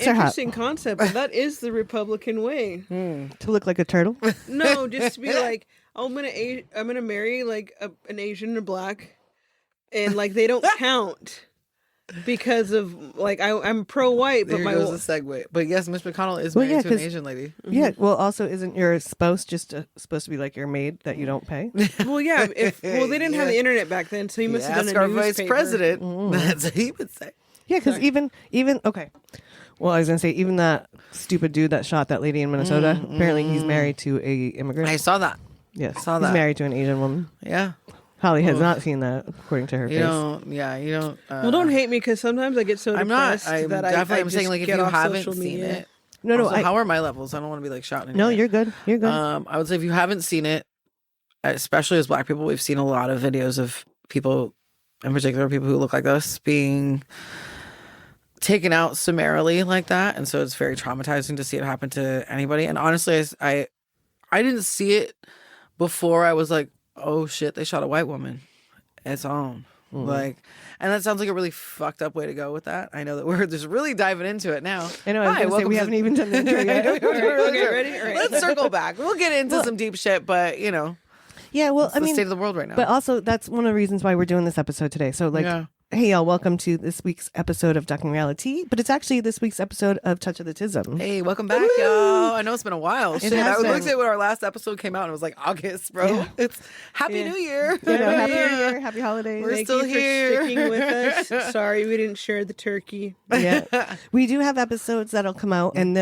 are hot. interesting concept, but that is the Republican way. To look like a turtle. No, just to be like, oh, I'm gonna marry like an Asian or black, and like they don't count because of like I'm pro-white, but There my goes the segue. But yes, Mitch McConnell is Well, married yeah, to an 'cause- Asian lady. Yeah. Well, also, isn't your spouse just supposed to be like your maid that you don't pay? well, yeah. They didn't have the internet back then, so he must have Ask done a our newspaper. vice president. That's what he would say. Yeah, because even okay. Well, I was gonna say even that stupid dude that shot that lady in Minnesota. Apparently, he's married to a immigrant. I saw that. Yes, saw he's that. married to an Asian woman. Yeah. Holly has not seen that, according to her You face. don't. Yeah. You don't. Well, don't hate me because sometimes I get so I'm not. depressed I'm that definitely. I I'm saying just like if get you off haven't social seen media. it. No, Also, how are my levels? I don't want to be like shouting. No, anyway. you're good. You're good. I would say if you haven't seen it, especially as Black people, we've seen a lot of videos of people, in particular people who look like us, being taken out summarily like that, and so it's very traumatizing to see it happen to anybody. And honestly, I didn't see it before I was like, oh shit, they shot a white woman. It's on. Like, and that sounds like a really fucked up way to go with that. I know that we're just really diving into it now. I know. I was Hi, gonna say, welcome we to- haven't even done the intro yet. Okay, ready? All right. Let's circle back. We'll get into some deep shit, but you know, Yeah, well, it's I the mean, state of the world right now. but also that's one of the reasons why we're doing this episode today. So, like, Yeah. hey, y'all, welcome to this week's episode of Ducking Reality, but it's actually this week's episode of Touch of the Tism. Hey, welcome back, y'all. I know it's been a while. Shit, has I been. looked at when our last episode came out and it was like August, bro. Yeah. It's Happy Yeah. New Year. You know, happy New Year, happy holidays. We're Thank still you for here. sticking with us. Sorry we didn't share the turkey. Yeah, we do have episodes that'll come out, and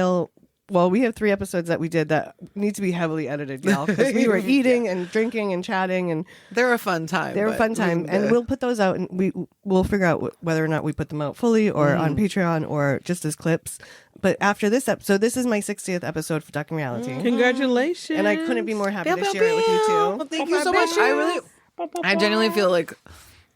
we have 3 episodes that we did that need to be heavily edited, y'all, because we were eating and drinking and chatting, and They're a fun time. they're a but fun time. And we'll put those out, and we'll figure out whether or not we put them out fully or on Patreon or just as clips. But after this episode, this is my 60th episode for Ducking Reality, Congratulations. and I couldn't be more happy Pew, to pew, share it with you pew. too. Well, thank you so much. I genuinely feel like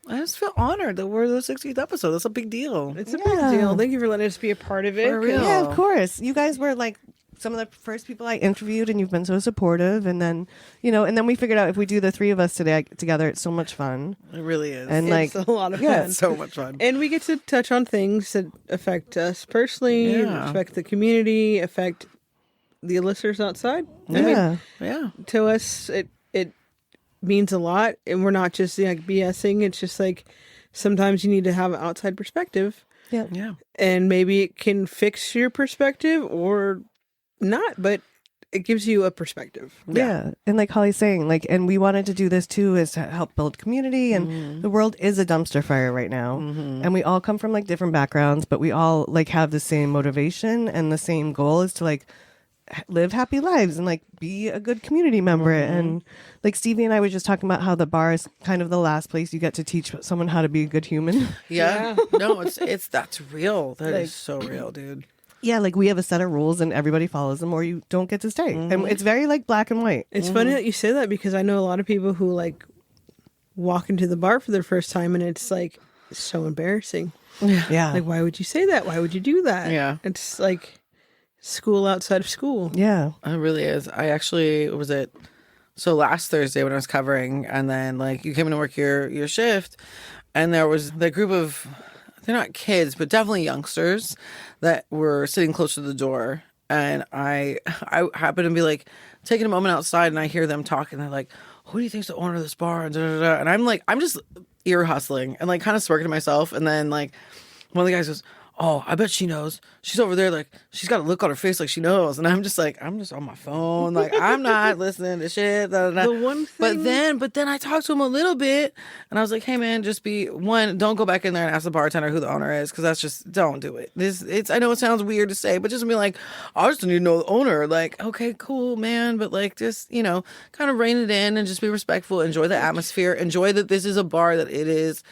I just feel honored that we're the 60th episode. That's a big deal. It's a Yeah. big deal. Thank you for letting us be a part of it. For real. Yeah, of course. You guys were like some of the first people I interviewed, and you've been so supportive. And then, and then we figured out if we do the 3 of us together, it's so much fun. It really is. And It's like, a lot of yeah, fun. It's so much fun. And we get to touch on things that affect us personally, Yeah. affect the community, affect the listeners outside. I mean, yeah, Yeah. to us, it means a lot, and we're not just like BSing. It's just like sometimes you need to have an outside perspective, yeah. Yeah. and maybe it can fix your perspective or not, but it gives you a perspective. Yeah. And like Holly's saying, like, and we wanted to do this too, is to help build community. And the world is a dumpster fire right now. And we all come from like different backgrounds, but we all like have the same motivation, and the same goal is to like live happy lives and like be a good community member. And like Stevie and I were just talking about how the bar is kind of the last place you get to teach someone how to be a good human. Yeah. No, it's that's real. That is so real, dude. Yeah, like we have a set of rules and everybody follows them, or you don't get to stay. And it's very like black and white. It's funny that you say that because I know a lot of people who like walk into the bar for their first time, and it's like so embarrassing. Yeah. Like, why would you say that? Why would you do that? Yeah. It's like school outside of school. Yeah. It really is. I actually so last Thursday when I was covering, and then like you came in to work your shift, and there was the group of, they're not kids, but definitely youngsters that were sitting close to the door. And I happened to be like taking a moment outside, and I hear them talking. They're like, who do you think's the owner of this bar? And, and I'm like, I'm just ear hustling and like kind of smirking to myself. And then like one of the guys goes, oh, I bet she knows. She's over there, like, she's got a look on her face like she knows. And I'm just like, I'm just on my phone. Like, I'm not listening to shit. Da, da, da. The one thing... But then I talked to him a little bit, and I was like, hey, man, don't go back in there and ask the bartender who the owner is, because that's just, don't do it. I know it sounds weird to say, but just be like, I just need to know the owner. Like, okay, cool, man. But like, just, kind of rein it in and just be respectful. Enjoy the atmosphere. Enjoy that this is a bar, that it is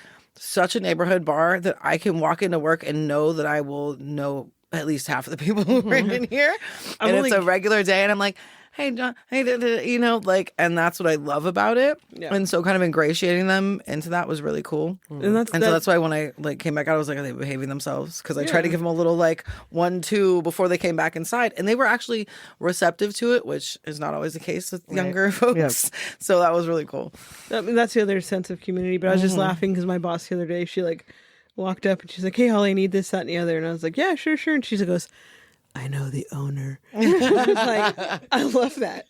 such a neighborhood bar that I can walk into work and know that I will know at least half of the people who are in here. And it's a regular day, and I'm like, hey, John, hey, like, and that's what I love about it. Yeah. And so kind of ingratiating them into that was really cool. And so that's why when I like came back out, I was like, are they behaving themselves? Because I tried to give them a little like 1-2 before they came back inside, and they were actually receptive to it, which is not always the case with younger folks. Yep. So that was really cool. I mean, that's the other sense of community. But I was just laughing because my boss the other day, she like walked up and she's like, "Hey, Holly, I need this, that, and the other." And I was like, "Yeah, sure, sure." And she goes, "I know the owner." I was like, I love that.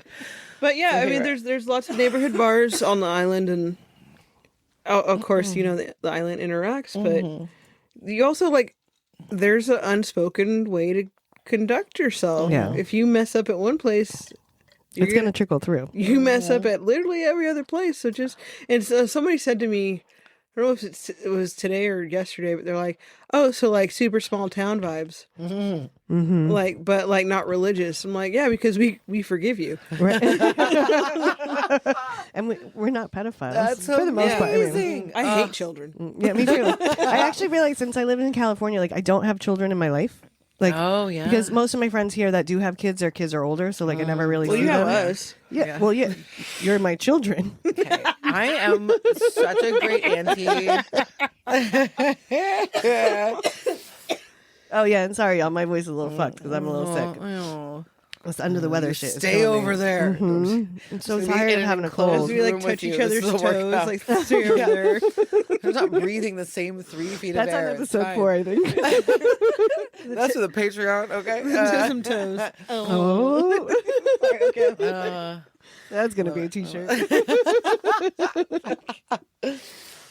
But yeah, I mean, there's lots of neighborhood bars on the island, and of course, you know, the island interacts, but you also like, there's an unspoken way to conduct yourself. Yeah. If you mess up at one place, It's going to trickle through. you mess up at literally every other place. So just, and so somebody said to me, I don't know if it was today or yesterday, but they're like, "Oh, so like super small town vibes." Like, but like not religious. I'm like, yeah, because we forgive you. Right. And we're not pedophiles. That's for the most part. I mean, amazing. I hate children. yeah, me too. I actually realized since I live in California, like I don't have children in my life. Like, Oh, yeah. because most of my friends here that do have kids, their kids are older, so like I never really Well, see you have them. us. Yeah, well, yeah, you're my children. Okay. I am such a great auntie. Oh yeah, and sorry, y'all, my voice is a little fucked because I'm a little sick. Oh, It's under the weather shit. It's stay killing me. over there. I'm so So tired in of having a an enclosed cold. We like room touch with each you. other's This is a toes, workout. like stay over there. I'm not breathing the same 3 feet That's of on air. It's episode fine. 4, I think. That's for the Patreon, okay? Tism toes. Oh, Uh, that's gonna be a T-shirt.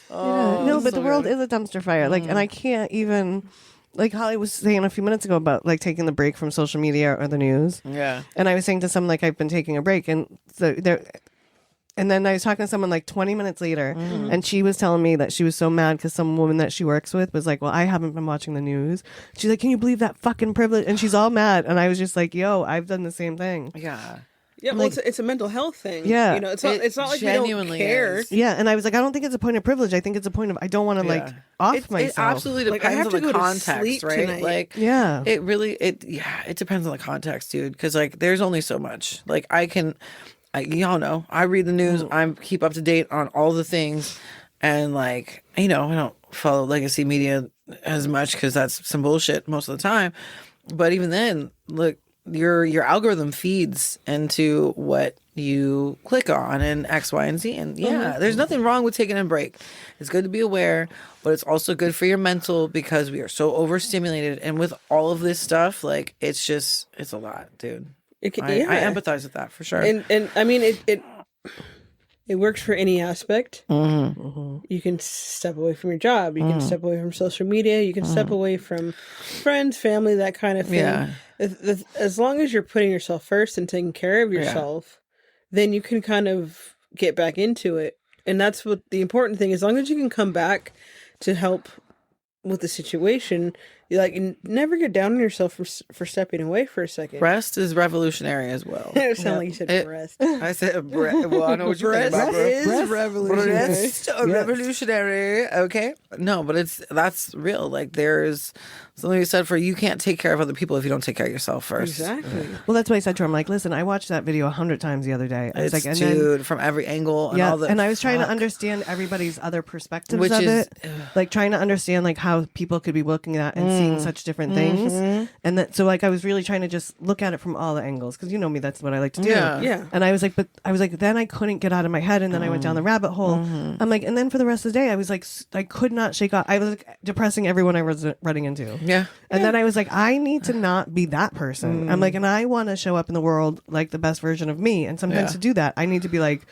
oh, No, but so the world good. is a dumpster fire. Like, and I can't even. Like Holly was saying a few minutes ago about like taking the break from social media or the news. Yeah. And I was saying to someone like I've been taking a break, and so there. And then I was talking to someone like 20 minutes later, and she was telling me that she was so mad because some woman that she works with was like, "Well, I haven't been watching the news." She's like, "Can you believe that fucking privilege?" And she's all mad, and I was just like, "Yo, I've done the same thing." Yeah. Yeah, well, it's a mental health thing. Yeah. You know, it's not like we don't genuinely care. is. Yeah, and I was like, I don't think it's a point of privilege. I think it's a point of I don't want to like off It myself. absolutely Like, I depends have on to the go to context, sleep right? tonight. Like, Yeah. it really, it depends on the context, dude. Because like, there's only so much. Like, y'all know, I read the news. I keep up to date on all the things, and like, you know, I don't follow legacy media as much because that's some bullshit most of the time. But even then, look, your algorithm feeds into what you click on and X, Y, and Z. And yeah, there's nothing wrong with taking a break. It's good to be aware, but it's also good for your mental because we are so overstimulated. And with all of this stuff, like it's a lot, dude. I empathize with that for sure. And I mean, it works for any aspect. You can step away from your job. You can step away from social media. You can step away from friends, family, that kind of thing. Yeah. As long as you're putting yourself first and taking care of yourself, then you can kind of get back into it. And that's what the important thing is. As long as you can come back to help with the situation, you like never get down on yourself for stepping away for a second. Rest is revolutionary as well. It sounded like you said breast. I said, well, I know what you think about Breast breast. is revolutionary. Breast, revolutionary. Okay. No, but that's real. Like there's something you said for you can't take care of other people if you don't take care of yourself first. Exactly. Well, that's what I said to her. I'm like, listen, I watched that video 100 times the other day. I was It's like, and dude, from every angle and yeah, all the and I was trying to fuck. understand everybody's other perspectives Which of is- it, like trying to understand like how people could be looking at and seeing such different things, and that so like I was really trying to just look at it from all the angles because you know me, that's what I like to do. Yeah. Yeah. And I was like, then I couldn't get out of my head, and then I went down the rabbit hole. I'm like, and then for the rest of the day, I was like, I could not shake off. I was like depressing everyone I was running into. Yeah. And then I was like, I need to not be that person. I'm like, and I want to show up in the world like the best version of me. And sometimes Yeah. to do that, I need to be like,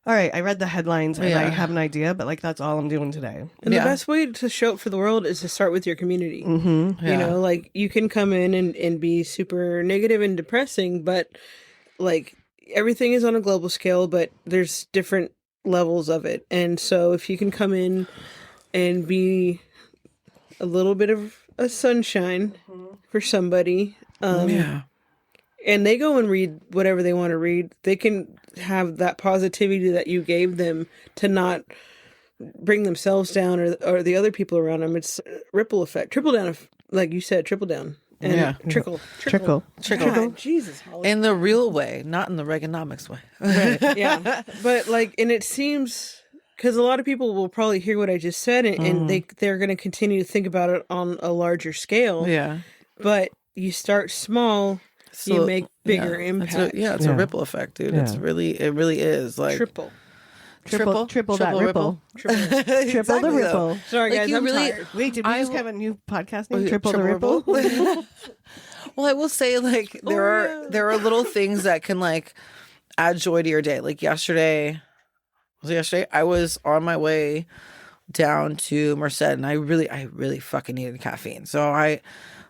all right, I read the headlines and I Yeah. have an idea, but like that's all I'm doing today. And Yeah. the best way to show up for the world is to start with your community. Mm-hmm. You know, like you can come in and be super negative and depressing, but like everything is on a global scale, but there's different levels of it. And so if you can come in and be a little bit of a sunshine for somebody, Yeah. and they go and read whatever they want to read, they can have that positivity that you gave them to not bring themselves down or the other people around them. It's ripple effect, triple down, like you said, triple down. And Yeah. trickle. Trickle. Jesus, Holly. In the real way, not in the Reaganomics way. Yeah. But like, and it seems, because a lot of people will probably hear what I just said and they're going to continue to think about it on a larger scale. Yeah. But you start small, you So- make bigger yeah. impact. It's a Yeah. ripple effect, dude. Yeah. It really is like Triple. Triple that ripple. Triple the Exactly, ripple. Sorry, Like, guys, you I'm really- tired. Wait, did we just have a new podcast name? yeah, Triple the Triple ripple. Well, I will say, like, there are little things that can, like, add joy to your day. Like yesterday, I was on my way down to Merced, and I really fucking needed caffeine. So I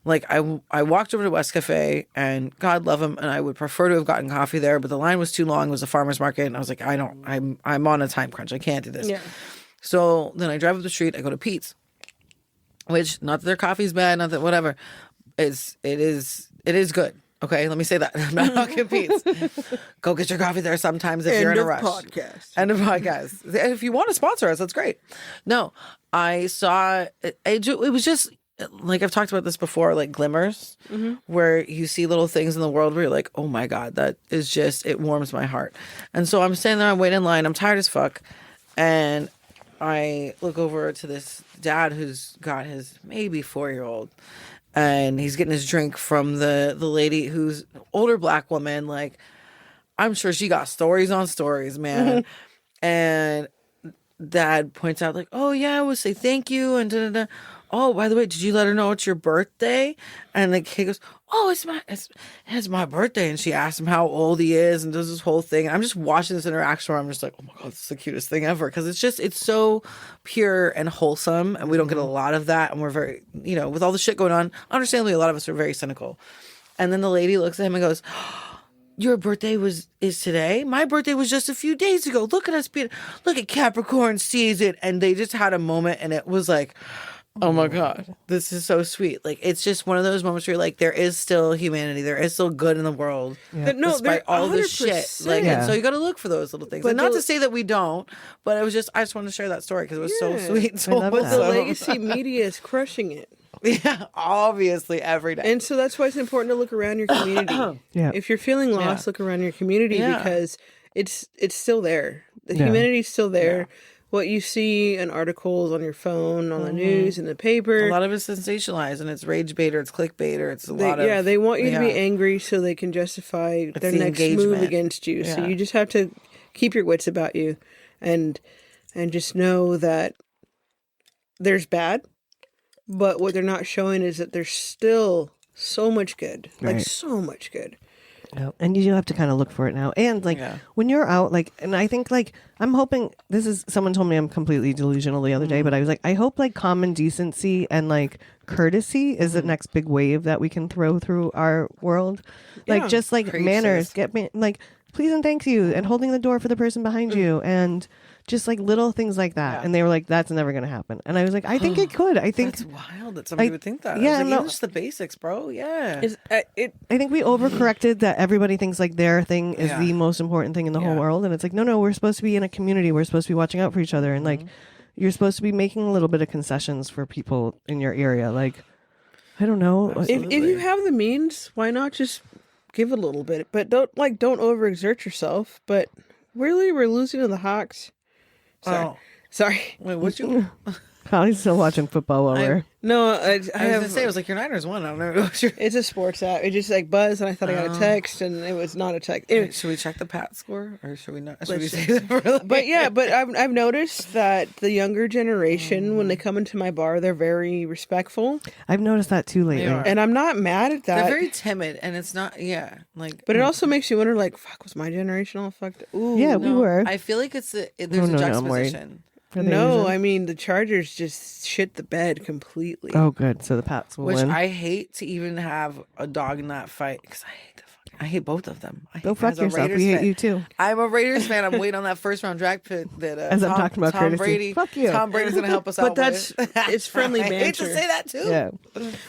walked over to West Cafe, and God love them, and I would prefer to have gotten coffee there, but the line was too long. It was a farmer's market, and I was like, I'm on a time crunch. I can't do this. Yeah. So then I drive up the street. I go to Pete's, which, not that their coffee's bad, not that whatever. It is good. Okay, let me say that. I'm not knocking Pete's. Go get your coffee there sometimes if you're in a rush. End of podcast. If you want to sponsor us, that's great. No, I saw it was just like, I've talked about this before, like glimmers, where you see little things in the world where you're like, oh my God, that is just, it warms my heart. And so I'm standing there, I'm waiting in line, I'm tired as fuck, and I look over to this dad who's got his maybe 4-year-old, and he's getting his drink from the lady who's an older Black woman. Like, I'm sure she got stories on stories, man. And dad points out, like, oh yeah, I would say thank you, and da, da, da. Oh, by the way, did you let her know it's your birthday? And the kid goes, oh, it's my birthday. And she asks him how old he is and does this whole thing. And I'm just watching this interaction where I'm just like, oh my God, this is the cutest thing ever. Because it's so pure and wholesome. And we don't get a lot of that. And we're very, with all the shit going on, understandably, a lot of us are very cynical. And then the lady looks at him and goes, your birthday is today? My birthday was just a few days ago. Look at us look at Capricorn season. And they just had a moment, and it was like, oh my God, this is so sweet. Like, it's just one of those moments where you're like, there is still humanity. There is still good in the world. Yeah. No, despite all this shit. Like, and so you got to look for those little things. But And not to say that we don't, but I just wanted to share that story because it was so sweet. And so love it. But the legacy media is crushing it. Yeah, obviously every day. And so that's why it's important to look around your community. Yeah. If you're feeling lost, look around your community because it's still there. The humanity's still there. Yeah. What you see in articles on your phone, on the news, in the paper. A lot of it's sensationalized, and it's rage bait or it's clickbait or it's a lot of... Yeah, they want you to be angry so they can justify their the next move engagement. against you. So Yeah. you just have to keep your wits about you and just know that there's bad, but what they're not showing is that there's still so much good. Like, Right. so much good. Yeah. And you do have to kind of look for it now. And like when you're out, like, and I think like, I'm hoping someone told me I'm completely delusional the other day, but I was like, I hope like common decency and like courtesy is the next big wave that we can throw through our world. Like, just like Preach, manners, sis. like, please and thank you, and holding the door for the person behind you, and just like little things like that. Yeah. And they were like, that's never going to happen. And I was like, I think it could. I think That's wild that somebody would think that. yeah, I was like, no. even just the basics, bro. Yeah. I think we overcorrected that everybody thinks like their thing is Yeah. the most important thing in the whole Yeah. world. And it's like, no, we're supposed to be in a community. We're supposed to be watching out for each other. And like, you're supposed to be making a little bit of concessions for people in your area. Like, I don't know. If you have the means, why not just give a little bit? But don't overexert yourself. But really, we're losing to the Hawks. Sorry. Wait, what you... Holly's still watching football while we're... No, I I was have. gonna say, I was like, your Niners won. I don't know what your... It's a sports app. It just like buzzed, and I thought I got a text, and it was not a text. Anyway, Should we check the Pat score, or should we not? Should we Let's say that for like... but yeah, but I've noticed that the younger generation, when they come into my bar, they're very respectful, I've noticed that too lately. are. and I'm not mad at that. They're very timid, and it's not. Yeah, like. but it also makes you wonder, like, fuck, was my generation all fucked? Ooh, Yeah, we were. I feel like there's a no, I'm worried. juxtaposition. Are they No, Asian? I mean the Chargers just shit the bed completely. Oh, good. So the Pats will Which win. I hate to even have a dog in that fight because I hate both of them. Go fuck as a yourself. Raiders We hate fan- you too. I'm a Raiders fan. I'm waiting on that first round draft pick that As I'm talking about Tom courtesy. Brady. Fuck you. Tom Brady's gonna help us out. But that's with. it's friendly I hate to banter. say that too. Yeah.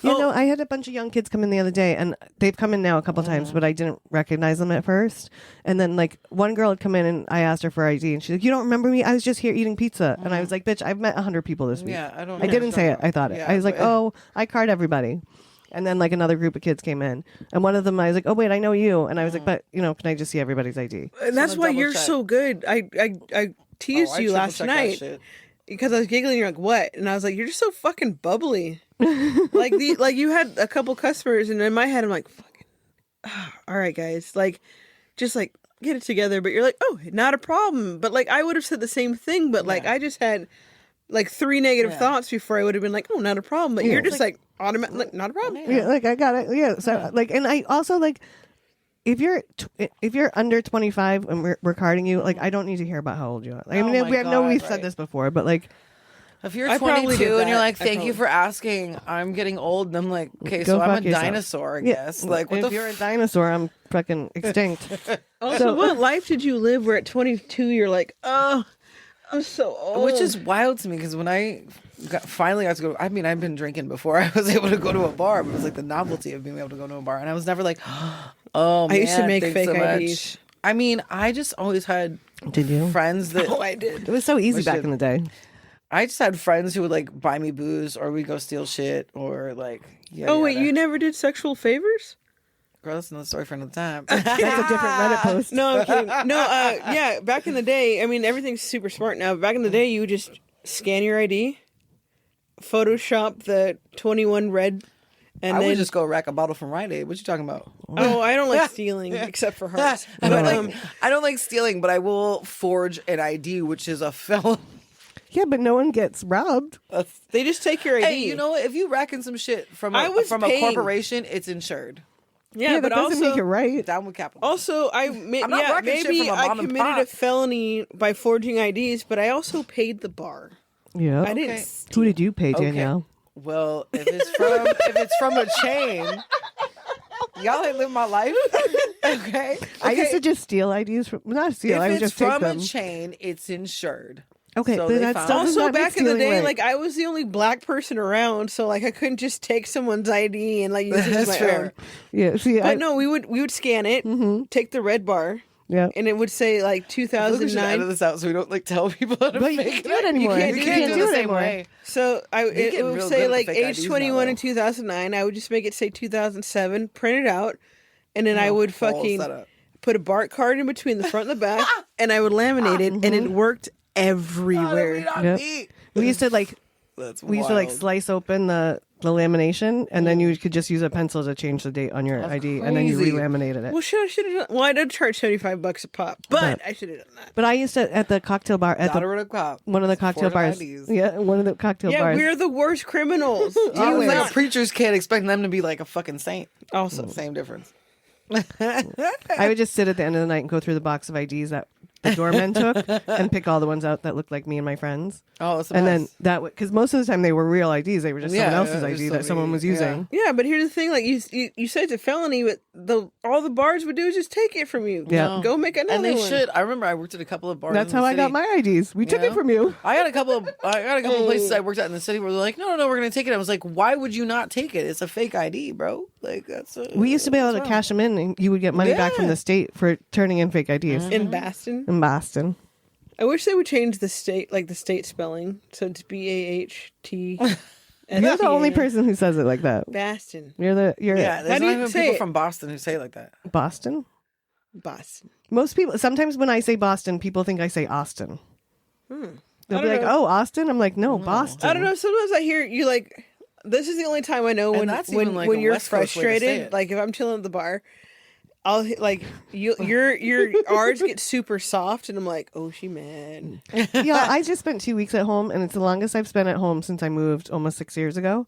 You know, I had a bunch of young kids come in the other day, and they've come in now a couple times, but I didn't recognize them at first. And then, like, one girl had come in, and I asked her for ID, and she's like, "You don't remember me? I was just here eating pizza." And I was like, "Bitch, I've met 100 people this week." Yeah, I don't. I know. didn't say it. I thought it. Yeah, I was like, but- "Oh, I card everybody." And then, like, another group of kids came in, and one of them, I was like, "Oh, wait, I know you." And I was like, "But, you know, can I just see everybody's ID?" And that's Someone why double you're check. so good. I teased Oh, I you triple last check that night shit. because I was giggling. You're like, "What?" And I was like, "You're just so fucking bubbly." like you had a couple customers, and in my head, I'm like, "Fucking, all right, guys." Like, just like, get it together, but you're like, oh, not a problem. But like, I would have said the same thing, but like, I just had like 3 negative thoughts before I would have been like, oh, not a problem. But you're just like automatic, like, not a problem. Yeah, like I got it. Yeah. So like, and I also like, if you're under 25 and we're carding you, like I don't need to hear about how old you are. Like, I mean, we've said this before, but like, if you're I probably 22 did and you're that. like, thank you for asking, I'm getting old, and I'm like, okay, Go so I'm a fuck yourself. dinosaur, I guess. Like, what if the you're a dinosaur, I'm fucking extinct. Also, what life did you live where at 22 you're like, oh, I'm so old? Which is wild to me because when I finally got to go, I mean, I've been drinking before I was able to go to a bar, but it was like the novelty of being able to go to a bar. And I was never like, oh, man, I used to make thanks fake so much. IDs. I mean, I just always had friends that. Oh, I did. It was so easy back in the day. I just had friends who would like buy me booze or we'd go steal shit or like. Oh, wait, you never did sexual favors? Girl, that's another story for another time. That's a different Reddit post. No, I'm kidding. No, yeah, back in the day, I mean, everything's super smart now. Back in the day, you would just scan your ID, Photoshop the 21 red, and I then would just go rack a bottle from Rite Aid. What you talking about? Oh, I don't like stealing except for hearts. I But, don't like stealing, but I will forge an ID, which is a felon. Yeah, but no one gets robbed. they just take your ID. Hey, you know what? If you racking some shit from I was a paying. corporation, it's insured. yeah, That but doesn't also, make it right. Down with capital. also, I'm not racking shit maybe from a I mom and committed pop. a felony by forging IDs, but I also paid the bar. Yeah. I didn't. Okay. Who did you pay, Danielle? Well, if it's from a chain, y'all ain't live my life. Okay. I used to just steal IDs from not steal. If I would it's just take from them. a chain, it's insured. Okay, So but they that's found- still Also, not back in the stealing day, right. like I was the only black person around, so like I couldn't just take someone's ID and like use it as my That's fair. own. Yeah, see, But no, we would scan it, take the red bar, yeah. and it would say like I feel like we should edit 2009. this out so we don't like tell people how to But you make can't do it anymore. can't You do can't it do it do the it same anymore. way. So it getting would real say good with like fake age IDs 21 now, in 2009. I would just make it say 2007, print it out, and then I would Full fucking setup. put a BART card in between the front and the back, and I would laminate it, and it worked everywhere. Yep. We used to like That's we used to like wild. slice open the lamination, and then you could just use a pencil to change the date on your ID, and then you crazy. relaminated it. Well, should have done. Well, I did charge $75 a pop, but I should have done that. But I used to at the cocktail bar at Daughter of a cop. one of the cocktail Forged bars. IDs. Yeah, one of the cocktail Yeah, bars. we're the worst criminals. I was You like not. a preacher's kid, expecting them to be like a fucking saint. Also, Same difference. I would just sit at the end of the night and go through the box of IDs that the doorman took and pick all the ones out that looked like me and my friends. Oh, it's the And then best. that because most of the time they were real IDs, they were just someone Yeah, else's yeah, ID just that someone was somebody- using. yeah, but here's the thing: like you said it's a felony, but all the bars would do is just take it from you. Yeah. Go make another And they one. should. I remember I worked at a couple of bars. That's in the how I got city. my IDs. We took Yeah. it from you. I got a couple of places I worked at in the city where they're like, no, we're gonna take it. I was like, why would you not take it? It's a fake ID, bro. Like that's. We used to be able to cash them in, and you would get money back from Yeah. the state for turning in fake IDs in Boston. in Boston. I wish they would change the state, like the state spelling, so it's BAHT. You're the only person who says it like that. Boston. You're Yeah, How there's do not you even say people it? from Boston who say it like that. Boston. Boston. Most people. Sometimes when I say Boston, people think I say Austin. They'll I be don't like, know. "Oh, Austin." I'm like, "No, Boston." I don't know. Sometimes I hear you like. This is the only time I know And when that's even, like, when a you're West Coast way to say frustrated. it. Like if I'm chilling at the bar, I'll like your R's get super soft, and I'm like, oh, she mad. Yeah, I just spent 2 weeks at home, and it's the longest I've spent at home since I moved almost 6 years ago.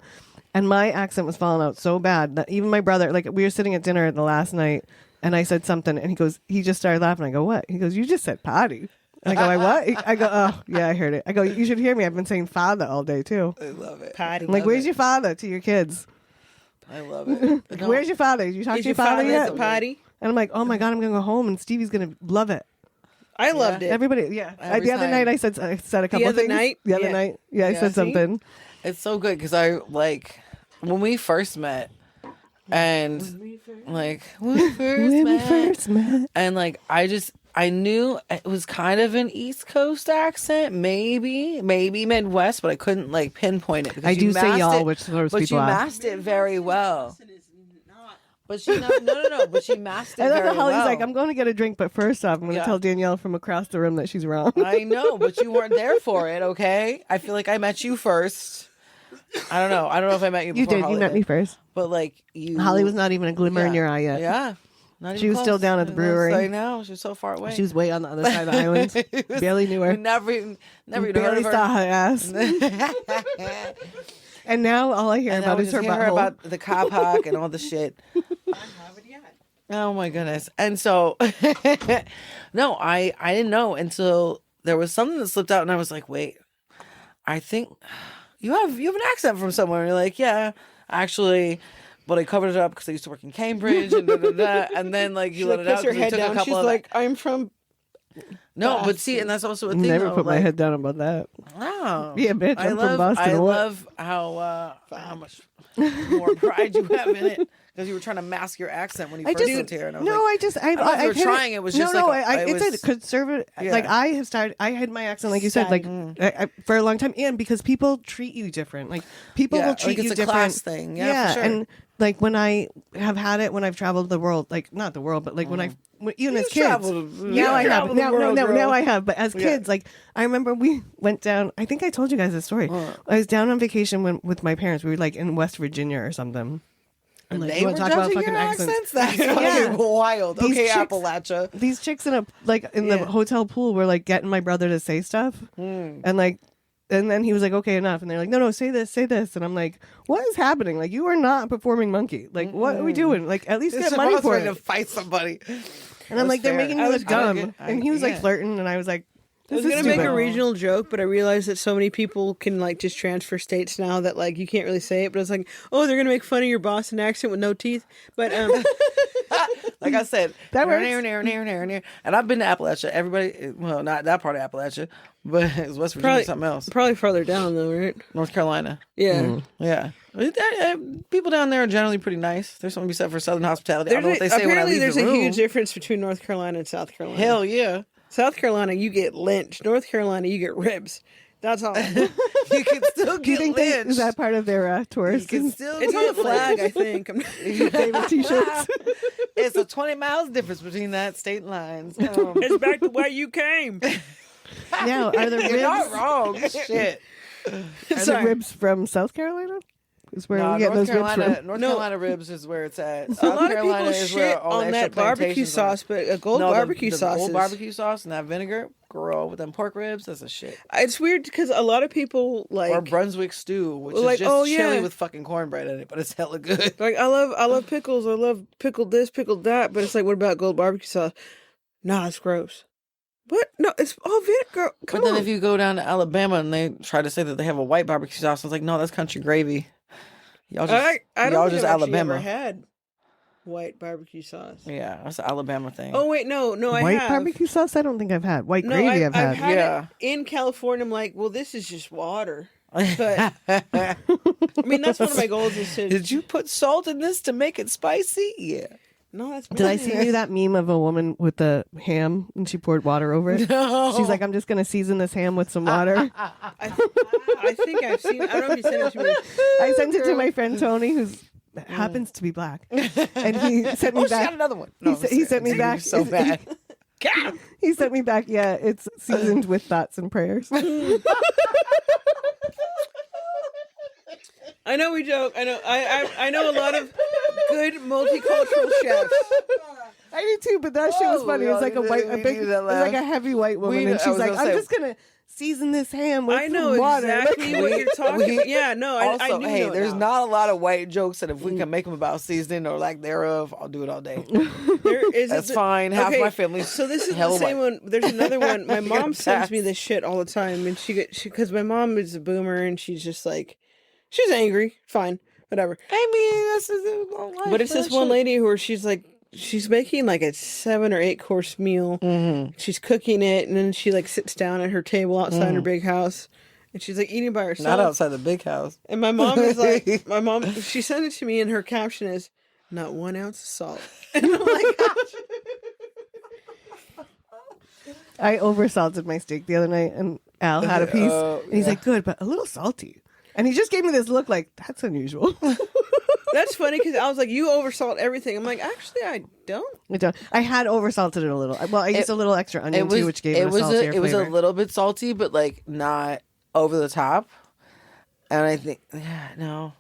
And my accent was falling out so bad that even my brother, like we were sitting at dinner the last night, and I said something, and he just started laughing. I go, "What?" He goes, "You just said potty." And I go, "I what?" I go, "Oh, yeah, I heard it." I go, "You should hear me. I've been saying father all day too." I love it. Potty. I'm like, "Where's your father?" To your kids. I love it. Like, "Where's your father? Did you talk Is to your your father father yet?" at the potty? And I'm like, "Oh my god, I'm gonna go home, and Stevie's gonna love it." I loved it. Everybody, yeah. Every The other time. night, I said a couple other things. night? The other Yeah. night, yeah, I Yeah, said see? something. It's so good because I like when we first met, and like when we When we first met. and like I knew it was kind of an East Coast accent, maybe Midwest, but I couldn't like pinpoint it. Because I you do say masked y'all, it- which throws but people you off. masked it very well. But she no. But she masked it I love very that Holly's well. like, "I'm going to get a drink, but first off, I'm going to Yeah. tell Danielle from across the room that she's wrong." I know, but you weren't there for it. Okay, I feel like I met you first. I don't know. I don't know if I met you. You Before did. Holly You met me first. But like you, Holly was not even a glimmer in your eye yet. Yeah. Not She even was still close. down at the I brewery. know. She was so far away. She was way on the other side of the island. Barely knew her. Never even heard Barely of her. saw her ass. And now all I hear And about I is just her hear her butthole. about the cop hock and all the shit. I haven't yet. Oh my goodness. And so no, I didn't know until there was something that slipped out and I was like, wait, I think you have an accent from somewhere. And you're like, yeah, actually, but I covered it up because I used to work in Cambridge and da da da. And then like you She let like, it out. puts her 'cause we head took a down. couple She's of like, I'm from. no, but see, and that's also a thing. Never though, put my like, head down about that. Oh, Yeah, bitch, I'm from Boston. I What? love how much more pride you have in it because you were trying to mask your accent when you first moved here. And I was no, like, I just, don't know if you were trying. It was just no, like it's a was- conservative. Yeah. Like I have started. I had my accent, like you said, like for a long time, and because people treat you different. Like people Yeah, will treat like you it's a different. class thing. Yeah, for sure. And like when I have had it, when I've traveled the world, like not the world, but like even as kids. Now I have. Now I have. But as kids, like I remember we went down. I think I told you guys this story. I was down on vacation with my parents. We were like in West Virginia or something. And, like, They you were wanna talk about judging fucking your accents? accents. That's Yeah. fucking wild. These Okay, chicks- Appalachia. These chicks in the hotel pool were like getting my brother to say stuff, and like. And then he was like, okay, enough. And they're like, no, say this. And I'm like, what is happening? Like, you are not a performing monkey. Like, what are we doing? Like, at least get money for ready to it. fight somebody. And I'm like, they're making me look dumb. I And he was like yeah. flirting. And I was like, I was this is gonna make stupid. a regional joke, but I realized that so many people can like just transfer states now that like you can't really say it. But I was like, oh, they're gonna make fun of your Boston accent with no teeth. But Like I said, That works. and I've been to Appalachia. Everybody, well, not that part of Appalachia, but it's West Virginia, probably something else. Probably farther down though, right? North Carolina. Yeah. Yeah. People down there are generally pretty nice. There's something to be said for Southern hospitality. I don't know what they say when I apparently leave there's the a room. huge difference between North Carolina and South Carolina. Hell yeah. South Carolina, you get lynched. North Carolina, you get ribs. That's all. You can still Do you get think lynched. is that part of their You tourist can still It's on the get flag, lynched. I think. favorite t-shirts? It's a 20 miles difference between that state lines. It's back the way you came. Now, are the You're not ribs? wrong. Shit. Are the Sorry. ribs from South Carolina? Is where No, we get North those ribs Carolina, from. North No. Carolina ribs is where it's at. A South lot of Carolina people is where shit all the on extra that barbecue plantations are. sauce, but a gold No, barbecue the sauce gold is... barbecue sauce and that vinegar, girl, with them pork ribs, that's a shit. It's weird because a lot of people like... Or Brunswick stew, which like, is just oh, chili yeah. with fucking cornbread in it, but it's hella good. Like, I love pickles. I love pickled this, pickled that. But it's like, what about gold barbecue sauce? Nah, it's gross. What? No, it's all vinegar. Come But then on. if you go down to Alabama and they try to say that they have a white barbecue sauce, I was like, no, that's country gravy. Y'all just, I don't y'all think just I've actually Alabama. ever had white barbecue sauce. Yeah, that's an Alabama thing. Oh wait, no, I White have. barbecue sauce? I don't think I've had. White No, gravy I've had. Yeah. it in California. I'm like, well, this is just water. But I mean, that's one of my goals is to. Did you put salt in this to make it spicy? Yeah. No, that's. Did I send you that meme of a woman with the ham and she poured water over it? No. She's like, I'm just going to season this ham with some water. I think I've seen. I don't know if you sent it to me. I sent it to my friend Tony, who happens to be black. And he sent me Oh, she back. got another one. No, he sent me you're back. so bad. He sent me back. Yeah, it's seasoned with thoughts and prayers. I know we joke. I know. I know a lot of good multicultural chefs. I do too, but that shit was Oh, funny. It was yeah, like a we white, a needed big, it that was like a laugh. heavy white woman, We- and I she's was like, gonna "I'm say- just gonna season this ham with I know some water." exactly what you're talking. Yeah, no, I Also, do hey, know there's now. not a lot of white jokes, and if we can make them about seasoning or lack thereof, I'll do it all day. There is That's fine. Half my family's So this is hella the same white. one. There's another one. My You gotta mom sends pass. me this shit all the time, and she because my mom is a boomer, and she's just like, she's angry. Fine, whatever. I mean, that's a long life. But it's this one lady who she's like, she's making like a 7 or 8 course meal. Mm-hmm. She's cooking it, and then she like sits down at her table outside her big house, and she's like eating by herself. Not outside the big house. And my mom is like, she sent it to me, and her caption is, "Not 1 ounce of salt." And I'm like, I oversalted my steak the other night, and Al had a piece, and he's like, "Good, but a little salty." And he just gave me this look like, "That's unusual." that's funny because I was like, "You oversalt everything." I'm like, actually, I don't. I had oversalted it a little. Well, I used a little extra onion too, which gave it a saltier it was a flavor. little bit salty, but like not over the top. And I think, yeah, no,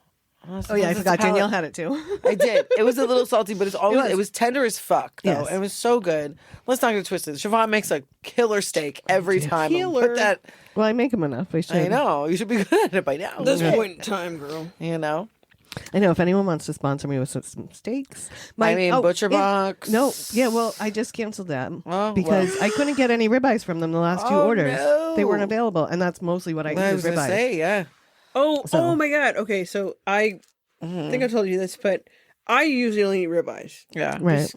Oh yeah, I forgot. Danielle had it too. I did. It was a little salty, but it was tender as fuck though. Yes. It was so good. Let's not get twisted. Siobhan makes a killer steak every time. Killer. Put that. Well, I make them enough. I should. I know. You should be good at it by now. This point in time, girl. You know. I know. If anyone wants to sponsor me with some steaks, Butcher Box. No, yeah. Well, I just canceled that Oh, because I couldn't get any ribeyes from them the last two Oh, orders. no. They weren't available, and that's mostly what I eat I is was gonna ribeyes. say, yeah. Oh my God. Okay, so I think I told you this, but I usually only eat ribeyes. Yeah. Right.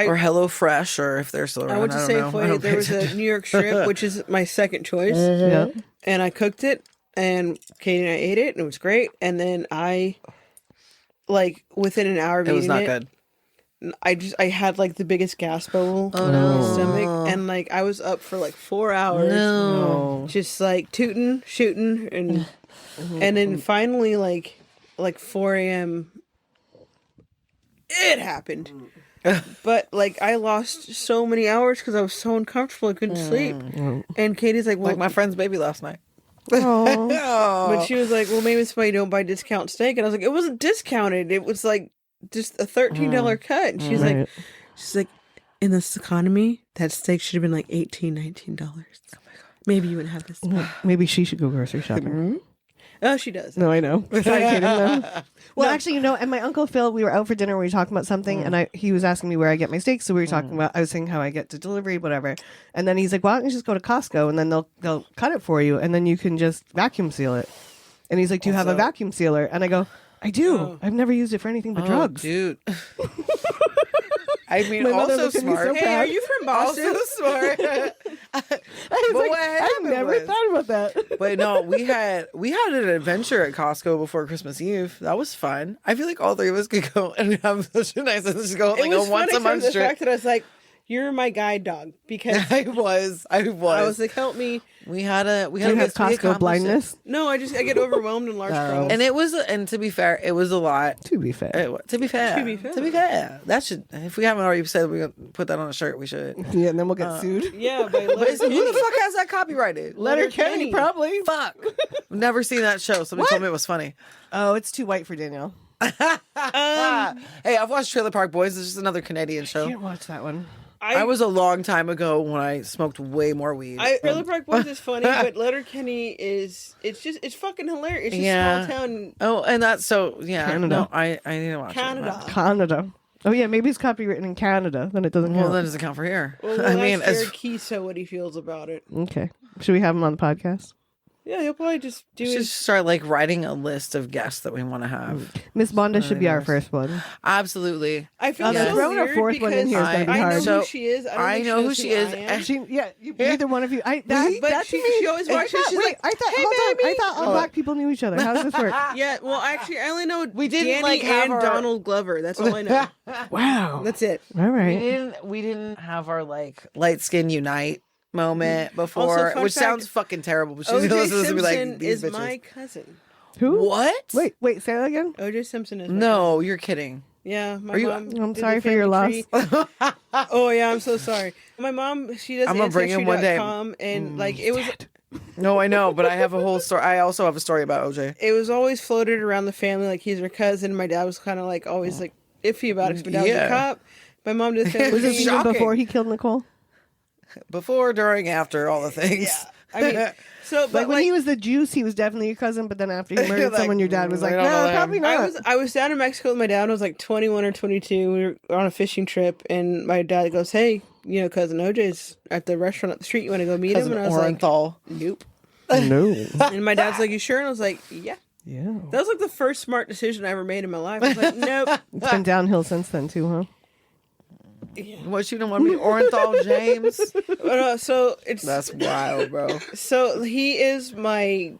Or Hello Fresh, or if they're still around. I went to don't know. I Safeway. don't There pay was a attention. New York strip, which is my second choice, Yeah. and I cooked it, and Katie and I ate it, and it was great. And then within an hour of It was eating not it, good. I had like the biggest gas bubble Oh, in no. my stomach, and like I was up for like 4 hours, No. just like tooting, shooting, and then finally like 4 a.m. it happened. But like I lost so many hours because I was so uncomfortable, I couldn't sleep. And Katie's like, well, Like my friend's baby last night. Oh. but she was like, well, maybe it's why you don't buy discount steak. And I was like, it wasn't discounted. It was like just a $13 cut. And she's Right. like, in this economy, that steak should have been like $18, $19. Oh my God. Maybe you wouldn't have this. Maybe she should go grocery shopping. Oh, she does. No, I know. Sorry, kidding them. Well, actually, and my Uncle Phil, we were out for dinner. We were talking about something, and he was asking me where I get my steaks. So we were talking about. I was saying how I get to delivery, whatever. And then he's like, "Why don't you just go to Costco and then they'll cut it for you, and then you can just vacuum seal it." And he's like, "Do you have a vacuum sealer?" And I go, "I do. I've never used it for anything but drugs." Dude. I mean, My mother also looked at me smart. so Hey, are you from Boston? Also smart. I was But like, what I happened never was- thought about that. But no, we had an adventure at Costco before Christmas Eve. That was fun. I feel like all three of us could go and have such a nice just go It like was a once funny a month for the trip. fact that I was like, you're my guide dog. Because I was. I was like, help me. We had a Do you have we Costco accomplished blindness? it. No, I get overwhelmed in large crowds. And it was, and to be fair, it was a lot. To be fair. To be fair, To be fair. that should. If we haven't already said we're gonna put that on a shirt, we should. Yeah, and then we'll get sued. Yeah, by But who the fuck has that copyrighted? Letterkenny. probably. Fuck. I've never seen that show. Somebody told me it was funny. Oh, it's too white for Danielle. Hey, I've watched Trailer Park Boys. It's just another Canadian show. Can't watch that one. I was a long time ago when I smoked way more weed. Trailer Park Boys is funny, but Letterkenny it's fucking hilarious. It's just Yeah. small town Oh, and that's so yeah. Canada. No, I need to watch Canada. Canada. Oh yeah, maybe it's copywritten in Canada. Then it doesn't It. Well, count. that doesn't count for here. Well, I mean, ask Jared as Keeso what he feels about it. Okay. Should we have him on the podcast? Yeah, he'll probably just do we should his... start like writing a list of guests that we want to have. Miss Bonda should be our first one. Absolutely. I feel Yes. so Throwing a weird fourth one in because here is gonna be I know hard. who So, she is. I think know who knows she is, I am. and- Neither one of you. But That's she me. always I watches. thought- She's wait, like, I thought, hey, hold on. baby. I thought all black people knew each other. How does this work? Yeah, well, actually, I only know We didn't, Danny like, have and our- Donald Glover. That's all I know. Wow. That's it. All right. We didn't have our like light skin unite moment before, Also, fun which fact, sounds fucking terrible. But she's O.J. gonna listen to me Simpson like these is bitches. my cousin. Who? What? Wait. Say that again. O.J. Simpson is my No, you're kidding. Yeah, my Are you- mom. I'm did sorry the for your family loss. tree. Oh yeah, I'm so sorry. My mom, she does I'm gonna bring him one day. Ancestry.com, and like it was, No, I know, but I have a whole story. I also have a story about OJ. it was always floated around the family like he's her cousin. My dad was kind of like always like iffy about it because my dad was Yeah. a cop. My mom did the family Was this tree. even Shocking. before he killed Nicole? Before, during, after, all the things. Yeah, I mean, so but Like when he was the juice, he was definitely your cousin. But then after he murdered Like, someone, your dad was I like, don't know "No, them." probably not." I was down in Mexico with my dad. When I was like 21 or 22. We were on a fishing trip, and my dad goes, "Hey, cousin OJ's at the restaurant up the street. You want to go meet him?" And I was like, Orenthal. "Nope." No. And my dad's like, "You sure?" And I was like, "Yeah." Yeah. That was like the first smart decision I ever made in my life. I was like, "Nope." It's been downhill since then too, huh? What, you don't want to be Orenthal James? So it's That's wild, bro. so he is my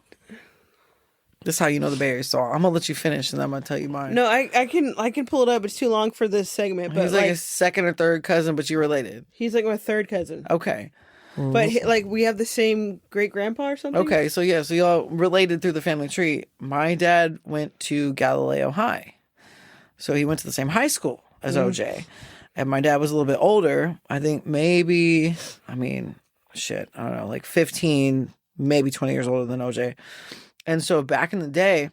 This is how you know the Bay Area. So I'm gonna let you finish, and then I'm gonna tell you mine. no. I can pull it up. It's too long for this segment, but he's like like a second or third cousin, but you related. he's like my third cousin. Okay. But like we have the same great grandpa or something. Okay, so yeah, so y'all related through the family tree. My dad went to Galileo High. So he went to the same high school as OJ. And my dad was a little bit older. I think maybe, I don't know, like 15, maybe 20 years older than OJ. And so back in the day,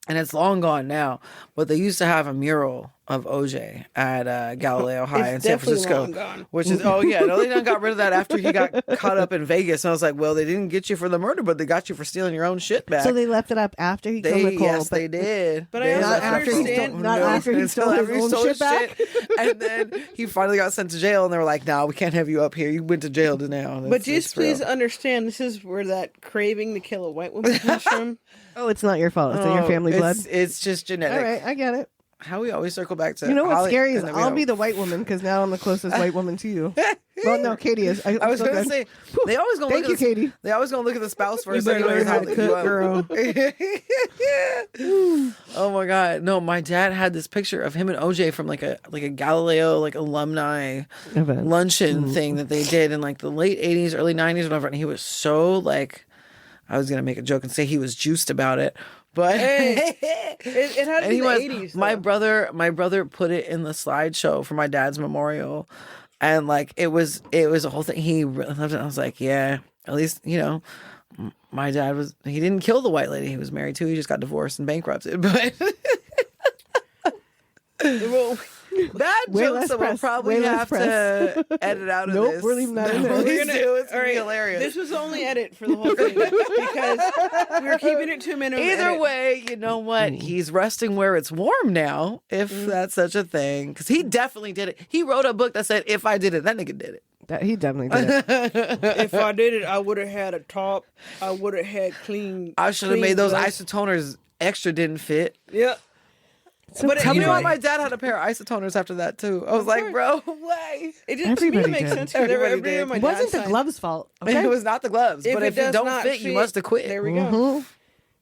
and it's long gone now, but they used to have a mural of OJ at Galileo High in San Francisco, long gone. which is no, they done got rid of that after he got caught up in Vegas. And I was like, well, they didn't get you for the murder, but they got you for stealing your own shit back. So they left it up after he killed Nicole. Yes, they did. But They I also left it up. understand- not after he stole his own shit back. And then he finally got sent to jail, and they were like, "No, we can't have you up here. You went to jail now." And But it's just real. please understand, this is where that craving to kill a white woman comes from. Oh, it's not your fault. It's in your family blood. It's just genetic. All right, I get it. How we always circle back to You know what's Holly, scary is and then we I'll don't- be the white woman because now I'm the closest white woman to you. Well, no, Katie is. I was so gonna good. say they always gonna Thank look you, at Katie. They always gonna look at the spouse first. better anyways, learn how to they cook, you up. Oh my god, no! My dad had this picture of him and OJ from like a Galileo alumni Event. luncheon thing that they did in like the late '80s, early '90s, whatever. And he was so like, I was gonna make a joke and say he was juiced about it. But Hey, it had to and be he the was 80s. my though. brother put it in the slideshow for my dad's memorial, and like it was a whole thing. He really loved it. I was like, yeah, at least my dad he didn't kill the white lady he was married to. He just got divorced and bankrupted. But Well, bad Way jokes less that we'll press. probably Way less have press. to edit out of Nope, this. we're leaving that in there. Please we're gonna do. It's all gonna be right, hilarious. This was the only edit for the whole thing because we're keeping it to a minimum. Either edit. way, you know what? He's resting where it's warm now, if that's such a thing. Because he definitely did it. He wrote a book that said, if I did it, that nigga did it. He definitely did it. If I did it, I would have had a top. I would have had clean. I should have clean made those gloves. isotoners extra didn't fit. Yeah. So But Tell you me know why what? my dad had a pair of isotoners after that, too. I was like, bro, why? It didn't to me Everybody make did. sense because Everybody everybody did. on my It wasn't dad's the side. gloves' fault. Okay? It was not the gloves. But if it does don't not fit, you must have quit. There we go.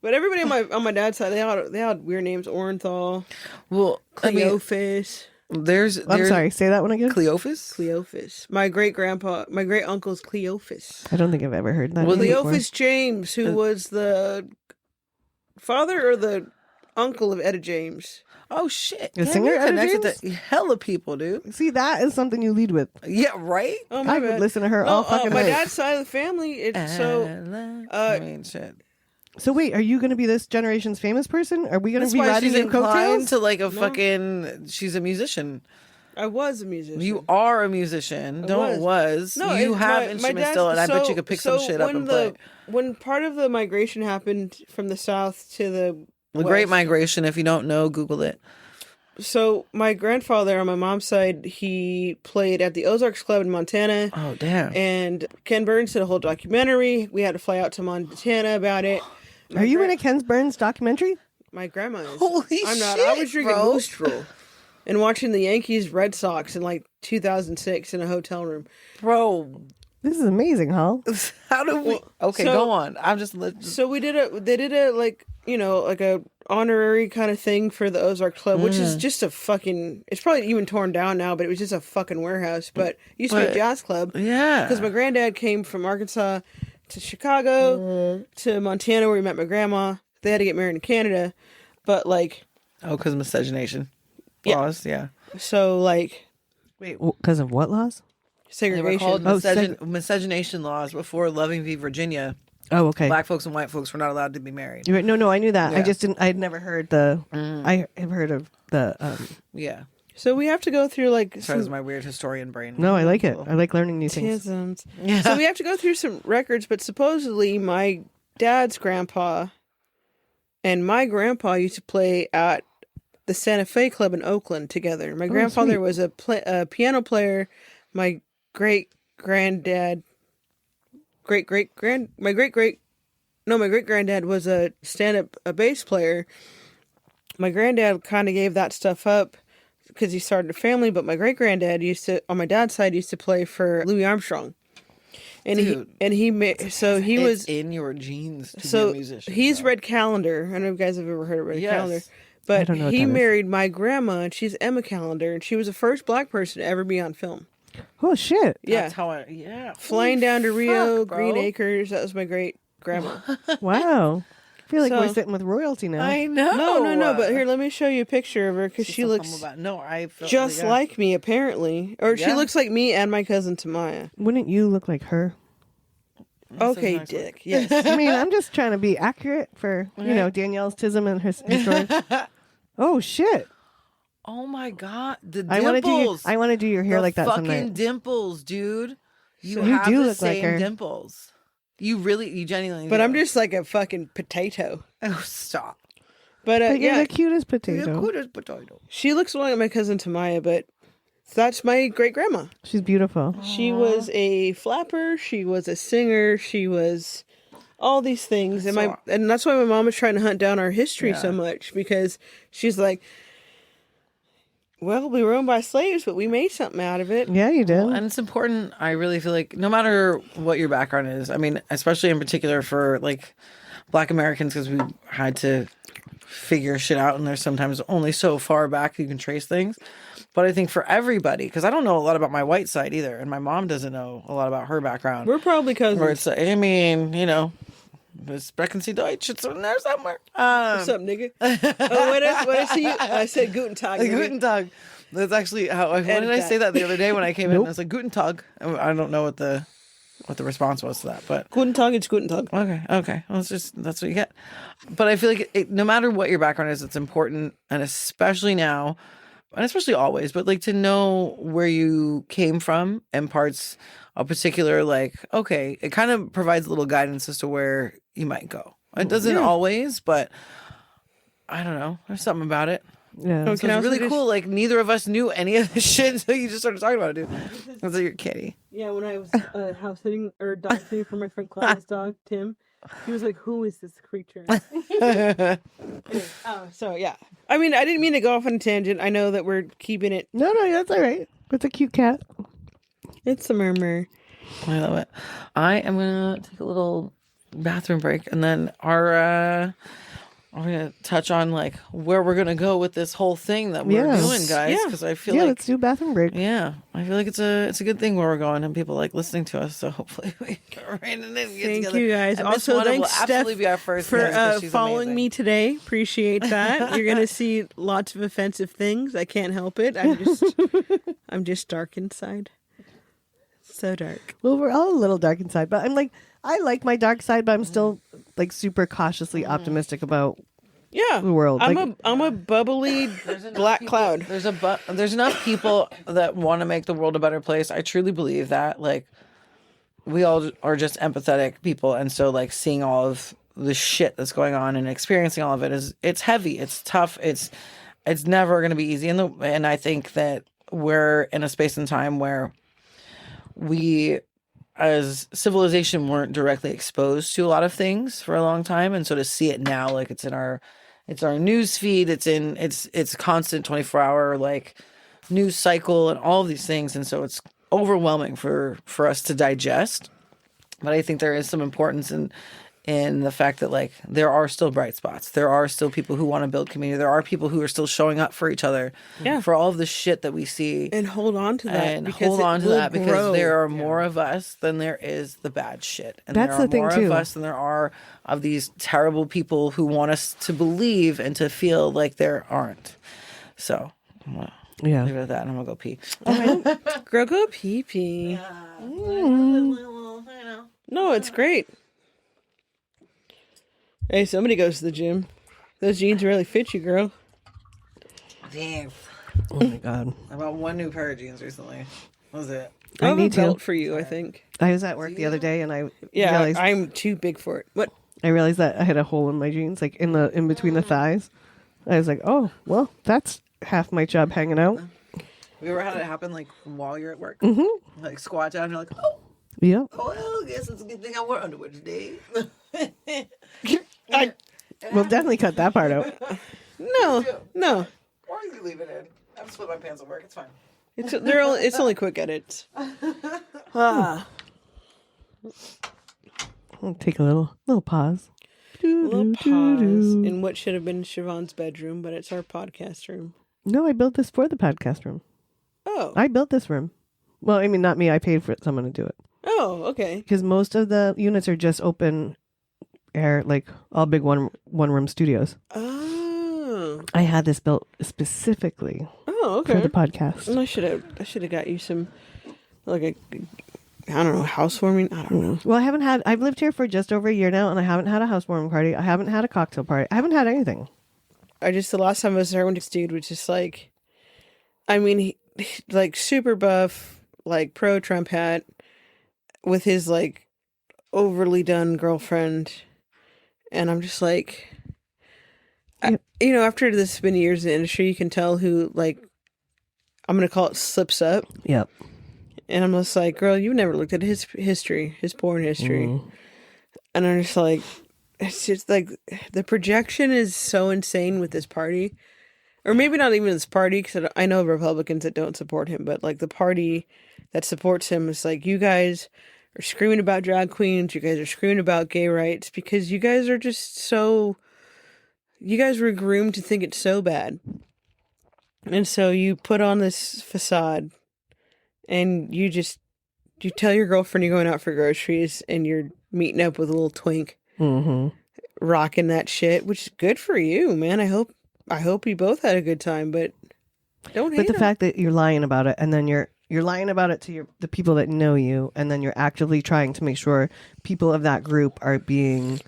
But everybody on my dad's side, they had weird names: Orenthal, Well, I mean, Cleophas, there's I'm sorry. Say that one again. Cleophas? Cleophas. My great uncle's Cleophas. I don't think I've ever heard that. Well, name before. Cleophas James, who was the father or the uncle of Etta James. Oh, shit. The Damn, singer, you're Etta connected James? to hella people, dude. See, that is something you lead with. Yeah, right? Oh my I bad. would listen to her all fucking my night. dad's side of the family. It's so. I mean, shit. So wait, are you going to be this generation's famous person? Are we going That's to be why riding she's your inclined coattails? to like a fucking. She's a musician. I was a musician. You are a musician. Don't was. No, you it- have my instruments dad- still, and I bet so- you could pick some so shit up when and play. When part of the migration happened from the south to the The Great west, Migration. If you don't know, Google it. So my grandfather on my mom's side, he played at the Ozarks Club in Montana. Oh damn. And Ken Burns did a whole documentary. We had to fly out to Montana about it. Are you in a Ken Burns documentary? My grandma is. Holy I'm not. I shit, was drinking bro. Moose Drool and watching the Yankees Red Sox in like 2006 in a hotel room. Bro, This is amazing, Hal. how do we? Okay, so- go on. I'm just. So they did a like a honorary kind of thing for the Ozark Club, which is just a fucking. It's probably even torn down now, but it was just a fucking warehouse. But it used to be a But- jazz club. Yeah. Because my granddad came from Arkansas to Chicago to Montana, where he met my grandma. They had to get married in Canada, but like, Oh, because miscegenation. Yeah. Laws, yeah. so like Wait, because of what laws? They were segregation. called Oh, miscegenation laws before Loving v. Virginia. Oh, okay. Black folks and white folks were not allowed to be married. You're right. No, I knew that. I Yeah. just didn't. I had never heard the. I have heard of the. Yeah. So we have to go through like Sorry, that's some my weird historian brain. No, I like it. I like learning new things. tisms. Yeah. So we have to go through some records, but supposedly my dad's grandpa and my grandpa used to play at the Santa Fe Club in Oakland together. My grandfather sweet. was a piano player. My great granddad was a a bass player. My granddad kind of gave that stuff up because he started a family, but my great granddad on my dad's side used to play for Louis Armstrong. And Dude. he It's was in your genes to be so a musician. he's bro. Red Callender. I don't know if you guys have ever heard of Red Yes. Callender. I But don't know what he that is. married my grandma, and she's Emma Callender, and she was the first black person to ever be on film. Oh shit! Yeah. That's how I, yeah. Flying Holy down to Rio, fuck, bro. Green Acres. That was my great grandma. Wow. I feel like So- we're sitting with royalty now. I know. No. But here, let me show you a picture of her because she looks I feel just yeah. like me, apparently, or she Yeah. looks like me and my cousin Tamaya. Wouldn't you look like her? Okay, Dick. Yes. I mean, I'm just trying to be accurate for, Danielle's Tism and her story. Oh, shit. Oh my God, the I dimples! want to do your hair The like that fucking someday. dimples, dude. You You have do the look like same her. dimples. You genuinely. But do. I'm just like a fucking potato. Oh, stop. But But you're yeah, the cutest potato. You're good as potato. she looks like my cousin Tamaya, but that's my great grandma. She's beautiful. She was a flapper. She was a singer. She was all these things, and that's why my mom was trying to hunt down our history so much, because she's like, well, we were owned by slaves, but we made something out of it. Yeah, you did. And it's important. I really feel like no matter what your background is, I mean, especially in particular for like Black Americans, because we had to figure shit out, and there's sometimes only so far back you can trace things. But I think for everybody, because I don't know a lot about my white side either, and my mom doesn't know a lot about her background. We're probably cousins. Where it's, I mean, there's Sprechen Sie Deutsch. It's in there somewhere. What's up, nigga? What is he? I said Guten Tag. Like, Guten Tag. That's actually how. Why did I say that the other day when I came in? I was like Guten Tag. I don't know what the response was to that, but Guten Tag. It's Guten Tag. Okay. Well, that's what you get. But I feel like no matter what your background is, it's important, and especially now, and especially always, but like to know where you came from and parts of particular. Like, okay, it kind of provides a little guidance as to where you might go. It doesn't always, but I don't know. There's something about it. Yeah. So it's really cool. Like neither of us knew any of this shit until you just started talking about it, dude. That's like your kitty. Yeah, when I was house sitting or dog sitting for my friend Claudia's dog, Tim, he was like, "Who is this creature?" So yeah. I mean, I didn't mean to go off on a tangent. I know that we're keeping it. No, that's all right. It's a cute cat. It's a murmur. I love it. I am gonna take a little bathroom break, and then I'm gonna touch on like where we're gonna go with this whole thing that we're doing, guys. Because I feel like let's do bathroom break. Yeah, I feel like it's a good thing where we're going and people like listening to us. So hopefully we get right in and get Thank together. you guys. And Also, Miss Wanda thanks will absolutely Steph be our first for guest 'cause she's following amazing. me today. Appreciate that. You're gonna see lots of offensive things. I can't help it. I'm just dark inside. So dark. Well, we're all a little dark inside, but I like my dark side, but I'm still like super cautiously optimistic about the world. I'm a bubbly black cloud. There's enough people that want to make the world a better place. I truly believe that. Like, we all are just empathetic people, and so like seeing all of the shit that's going on and experiencing all of it's heavy, it's tough, it's never going to be easy. And I think that we're in a space and time where we as civilization weren't directly exposed to a lot of things for a long time, and so to see it now, like it's our news feed, it's constant 24-hour like news cycle and all of these things, and so it's overwhelming for us to digest. But I think there is some importance in the fact that like there are still bright spots. There are still people who want to build community. There are people who are still showing up for each other for all of the shit that we see. And hold on to that. Because there are more of us than there is the bad shit. And That's there are the thing, more too. of us than there are of these terrible people who want us to believe and to feel like there aren't. So I'm gonna leave it at that, and I'm gonna go pee. Girl, go pee pee. No, it's great. Hey, somebody goes to the gym. Those jeans really fit you, girl. Damn. Oh my god. I bought one new pair of jeans recently. That was it. I have a need to. belt for you, I think. I was at work the other day and I realized I'm too big for it. What? I realized that I had a hole in my jeans, like in between the thighs. I was like, oh, well, that's half my job hanging out. Have you ever had it happen like while you're at work? Mm-hmm. Like squat down and you're like, oh. Yeah. Oh, well, I guess it's a good thing I wore underwear today. We'll definitely cut that part out. No. Or you can leave it in. I've split my pants at work. It's fine. It's only quick edits. I'll take a little pause. A little pause in what should have been Siobhan's bedroom, but it's our podcast room. No, I built this for the podcast room. Oh. I built this room. Well, I mean, not me. I paid for someone to do it. Oh, okay. Because most of the units are just open air, like all big one room studios. Oh. I had this built specifically Oh, okay. for the podcast. I should have got you some, like a I don't know, housewarming. I don't know. Well, I've lived here for just over a year now, and I haven't had a housewarming party. I haven't had a cocktail party. I haven't had anything. The last time I was there when this dude was just like, I mean, he like super buff, like pro Trump hat with his like overly done girlfriend. And I'm just like, after this has been years in the industry, you can tell who, like, I'm going to call it slips up. Yep. And I'm just like, girl, you never looked at his history, his porn history. And I'm just like, it's just like the projection is so insane with this party. Or maybe not even this party, because I know Republicans that don't support him, but like the party that supports him is like, you guys are screaming about drag queens, you guys are screaming about gay rights, because you guys are just so, you guys were groomed to think it's so bad. And so you put on this facade and you tell your girlfriend you're going out for groceries and you're meeting up with a little twink, rocking that shit, which is good for you, man. I hope you both had a good time, but don't hate But the him. fact that you're lying about it, and then you're lying about it to the people that know you, and then you're actively trying to make sure people of that group are being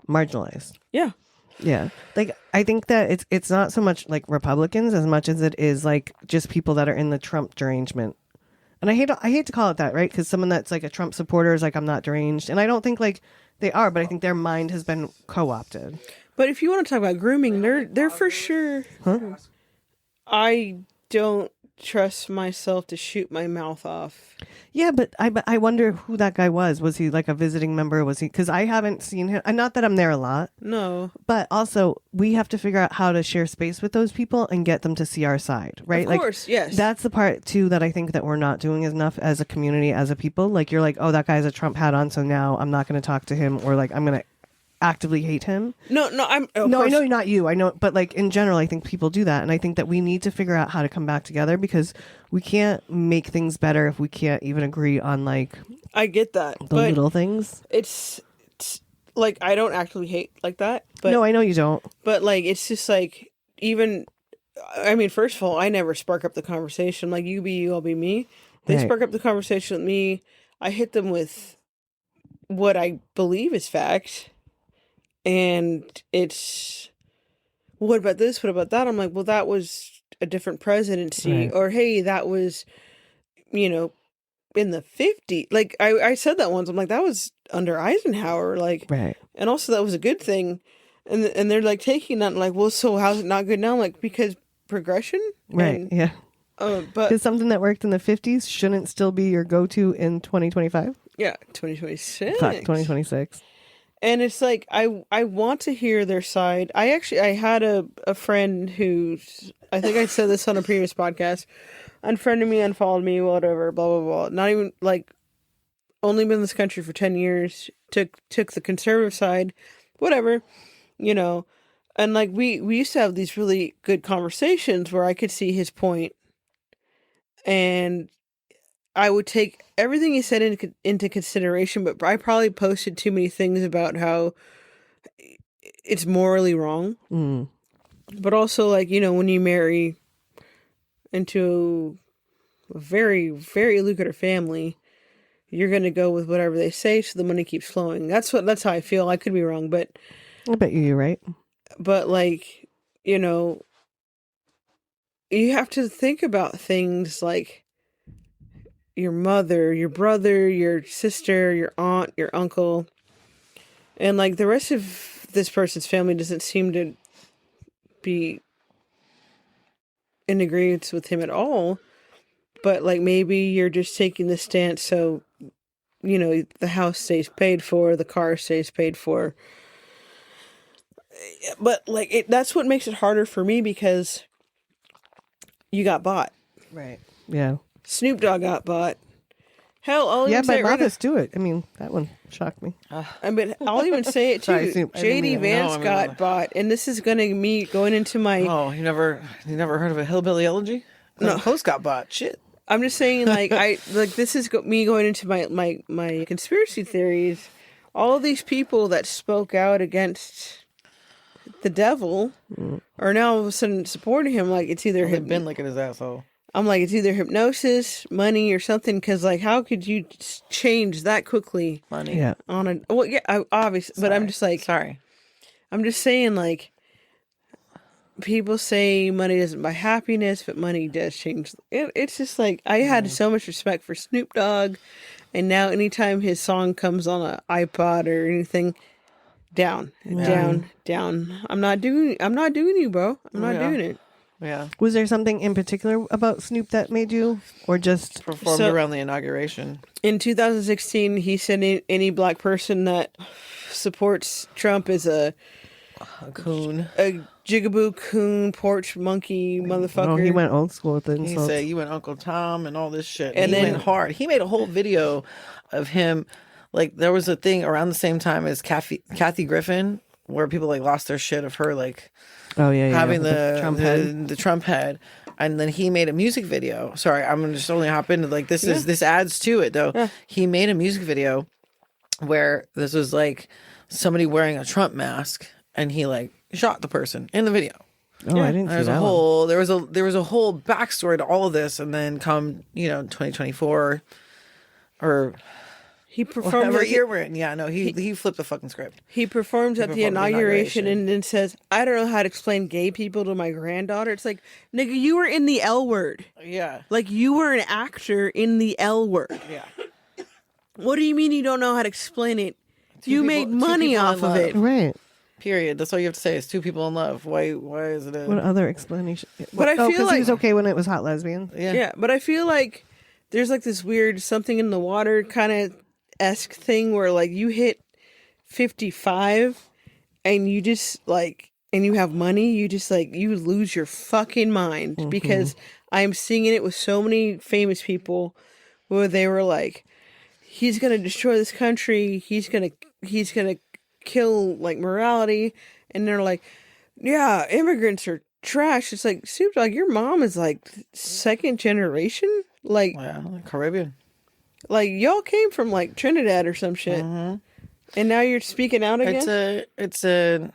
marginalized. Yeah. Yeah. Like, I think that it's not so much like Republicans as much as it is like just people that are in the Trump derangement. And I hate to call it that, right? Because someone that's like a Trump supporter is like, I'm not deranged. And I don't think like they are, but I think their mind has been co-opted. But if you want to talk about grooming, they're for sure. Huh? I don't trust myself to shoot my mouth off. Yeah, but I wonder who that guy was. Was he like a visiting member? Was he? Because I haven't seen him. Not that I'm there a lot. No. But also, we have to figure out how to share space with those people and get them to see our side, right? Of course, yes. That's the part, too, that I think that we're not doing enough as a community, as a people. Like, you're like, oh, that guy's a Trump hat on, so now I'm not going to talk to him, or like, I'm going to actively hate him. No, I know not you. I know, but like in general, I think people do that, and I think that we need to figure out how to come back together, because we can't make things better if we can't even agree on like. I get that, the little things. It's like I don't actually hate like that. But no, I know you don't. But like it's just like even. I mean, first of all, I never spark up the conversation. Like you be you, I'll be me. They Right. spark up the conversation with me. I hit them with what I believe is fact. And it's, what about this? What about that? I'm like, well, that was a different presidency. Right. Or, hey, that was, in the 50s. Like, I said that once. I'm like, that was under Eisenhower. Like, Right. and also that was a good thing. And they're like taking that and like, well, so how's it not good now? I'm like, because progression? Right. And, Yeah. but Because something that worked in the 50s shouldn't still be your go-to in 2025. yeah, 2026. 2026. And it's like, I want to hear their side. I had a friend who, I think I said this on a previous podcast, unfriended me, unfollowed me, whatever, blah, blah, blah. Not even, like, only been in this country for 10 years, took the conservative side, whatever, And, like, we used to have these really good conversations where I could see his point. And I would take everything he said into consideration, but I probably posted too many things about how it's morally wrong. Mm. But also, like, when you marry into a very, very lucrative family, you're going to go with whatever they say so the money keeps flowing. That's how I feel. I could be wrong, but I bet you're right. But, like, you have to think about things like your mother, your brother, your sister, your aunt, your uncle. And, like, the rest of this person's family doesn't seem to be in agreement with him at all. But, like, maybe you're just taking the stance so, the house stays paid for, the car stays paid for. But, like, that's what makes it harder for me, because you got bought. Right. Yeah. Snoop Dogg got bought. Hell, I'll even say by it right Martha now. Stewart. I mean, that one shocked me. I'll even say it too. Sorry, Snoop, I didn't JD mean- Vance No, I mean, got bought, and this is going into my. Oh, you never heard of a hillbilly elegy? No. The host got bought. Shit. I'm just saying, like, this is me going into my conspiracy theories. All of these people that spoke out against the devil are now all of a sudden supporting him. Like, it's either They've him. been licking his asshole. I'm like, it's either hypnosis, money, or something. Because like, how could you change that quickly? Money. Yeah. On a well, yeah, obviously, but I'm just like, sorry. I'm just saying, like, people say money doesn't buy happiness, but money does change. It's just like, I had so much respect for Snoop Dogg, and now anytime his song comes on an iPod or anything, down. I'm not doing you, bro. I'm not doing it. Yeah. Was there something in particular about Snoop that made you, or just Performed around the inauguration? In 2016, he said any black person that supports Trump is a coon, a jigaboo coon, porch monkey, motherfucker. Oh, he went old school with it. He said you went Uncle Tom and all this shit. And he then went hard. He made a whole video of him. Like, there was a thing around the same time as Kathy Griffin, where people like lost their shit of her like having the Trump head. And then he made a music video. Sorry, I'm gonna just only hop into like this is this adds to it though. Yeah. He made a music video where this was like somebody wearing a Trump mask, and he like shot the person in the video. Oh, I didn't see that. There was a whole backstory to all of this, and then come 2024 or he performed whatever year we're in. Yeah, no, he flipped the fucking script. He performs at the inauguration and then says, "I don't know how to explain gay people to my granddaughter." It's like, nigga, you were in the L word. Yeah, like you were an actor in the L word. Yeah. What do you mean you don't know how to explain it? You made money off of it, right? Period. That's all you have to say is two people in love. Why is it? What other explanation? But I feel like he was okay when it was hot lesbians. Yeah. But I feel like there's like this weird something in the water kind of esque thing where like you hit 55 and you just like, and you have money, you just like, you lose your fucking mind because I'm seeing it with so many famous people where they were like, he's gonna destroy this country, he's gonna kill like morality, and they're like, yeah, immigrants are trash. It's like, Snoop Dogg, your mom is like second generation, like Caribbean, like y'all came from like Trinidad or some shit, and now you're speaking out again. It's a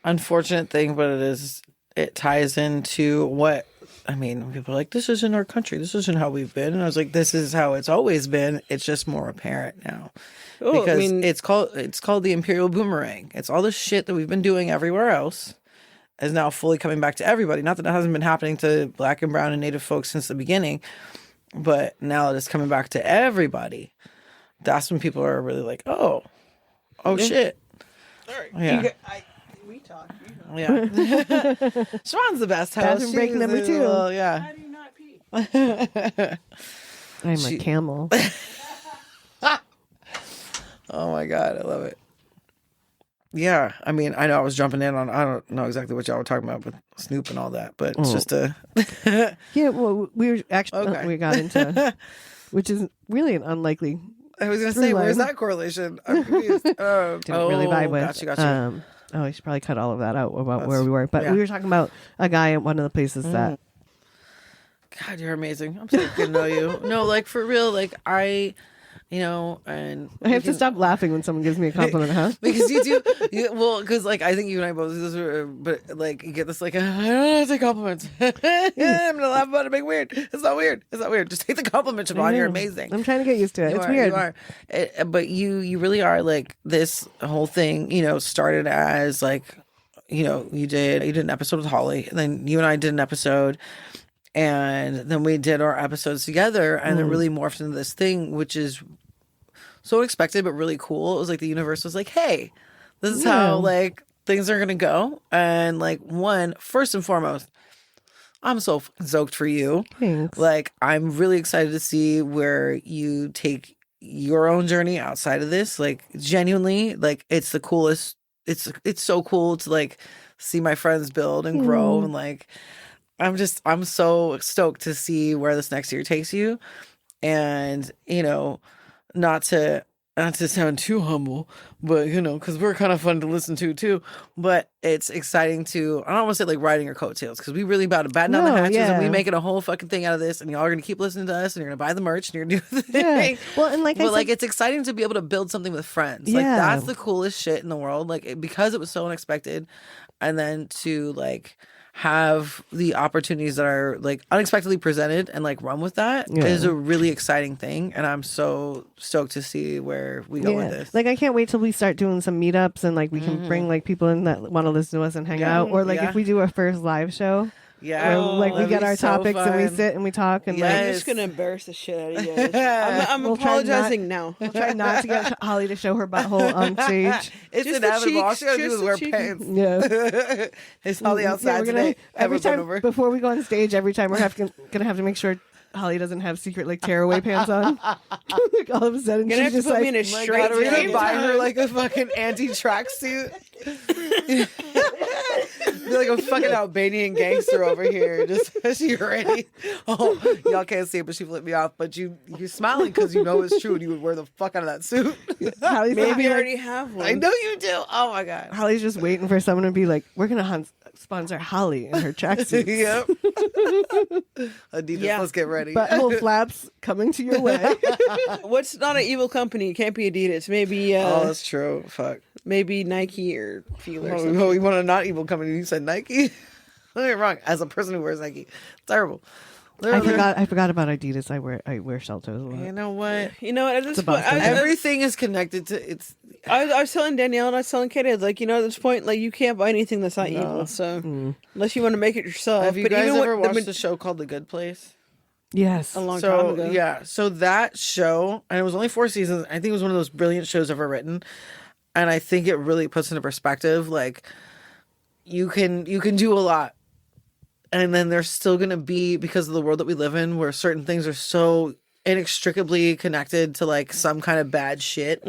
unfortunate thing, but it ties into what I mean. People are like, this isn't our country, this isn't how we've been, and I was like, this is how it's always been. It's just more apparent now. Because it's called the imperial boomerang. It's all the shit that we've been doing everywhere else is now fully coming back to everybody. Not that it hasn't been happening to Black and brown and Native folks since the beginning, but now it is coming back to everybody. That's when people are really like, oh shit. Sorry. Yeah. We talk. Yeah. Siobhan's the best host. Bathroom break number 2. Yeah. How do you not pee? I'm a camel. Oh my God, I love it. Yeah, I mean, I know I was jumping in on, I don't know exactly what y'all were talking about with Snoop and all that, but it's just a... Yeah, well, we were actually, we got into, which is really an unlikely... I was going to say, where's that correlation? I'm confused. Didn't really vibe with. Gotcha. I should probably cut all of that out about where we were, but we were talking about a guy at one of the places that... God, you're amazing. I'm so good to know you. No, like, for real, like, and I have to stop laughing when someone gives me a compliment, huh? Because you do, because like I think you and I both do this, but like you get this like, I don't know how to take compliments. I'm gonna laugh about it, being weird. It's not weird. Just take the compliment, Siobhan. You're amazing. I'm trying to get used to it. It's weird. You are. But you really are. Like, this whole thing, started as like, you did an episode with Holly, and then you and I did an episode. And then we did our episodes together, and it really morphed into this thing, which is so unexpected but really cool. It was like the universe was like, hey, this is how like things are gonna go. And like, first and foremost, I'm so stoked for you. Thanks. Like, I'm really excited to see where you take your own journey outside of this. Like, genuinely, like, it's the coolest. It's so cool to like see my friends build and grow, and like, I'm so stoked to see where this next year takes you. And, not to sound too humble, but, because we're kind of fun to listen to too. But it's exciting to, I don't want to say like riding your coattails, because we really about to batten down the hatches and we making a whole fucking thing out of this. And y'all are going to keep listening to us, and you're going to buy the merch, and you're going to do the thing. Well, and like, it's exciting to be able to build something with friends. Like, that's the coolest shit in the world. Like, because it was so unexpected. And then to like have the opportunities that are like unexpectedly presented and like run with that is a really exciting thing, and I'm so stoked to see where we go with this. Like I can't wait till we start doing some meetups and like we can bring like people in that want to listen to us and hang out, or like if we do our first live show. Yeah, like we get our topics and we sit and we talk and like, I'm just gonna embarrass the shit out of you guys. I'm apologizing now. We'll try not to get Holly to show her butthole on stage. It's just inevitable. All she gotta do just is the wear cheek. pants. Yeah, It's Holly outside today. Every time before we go on stage, every time we're gonna have to make sure Holly doesn't have secret like tearaway pants on. Like all of a sudden, Gonna she's have to just put like, me in a My straight God, are we gonna jacket. buy her like a fucking anti-track suit? Be like a fucking Albanian gangster over here, just she ready. Oh, y'all can't see it, but she flipped me off. But you're smiling because you know it's true, and you would wear the fuck out of that suit. Holly's Maybe I like, already have one. I know you do. Oh my God. Holly's just waiting for someone to be like, we're gonna sponsor Holly in her tracksuit. Yep. Adidas, Yeah. let's get ready. Butthole flaps coming to your way. What's not an evil company? It can't be Adidas. Maybe Oh, that's true. Fuck. maybe Nike or Fila or Oh, something. you want a not evil company? You said Nike. Don't get me wrong. As a person who wears Nike, terrible. I forgot about Adidas. I wear Sheltos a lot. You know what? You know what? At this a point, Boston Everything is connected to it's. I was telling Danielle and I was telling Katie, like, you know, at this point, like, you can't buy anything that's not evil. So unless you want to make it yourself. Have you but guys even ever with watched the show called The Good Place? Yes. a long time So ago. yeah, so that show, and it was only 4 seasons. I think it was one of those brilliant shows ever written, and I think it really puts into perspective like you can do a lot, and then there's still gonna be, because of the world that we live in, where certain things are so inextricably connected to like some kind of bad shit,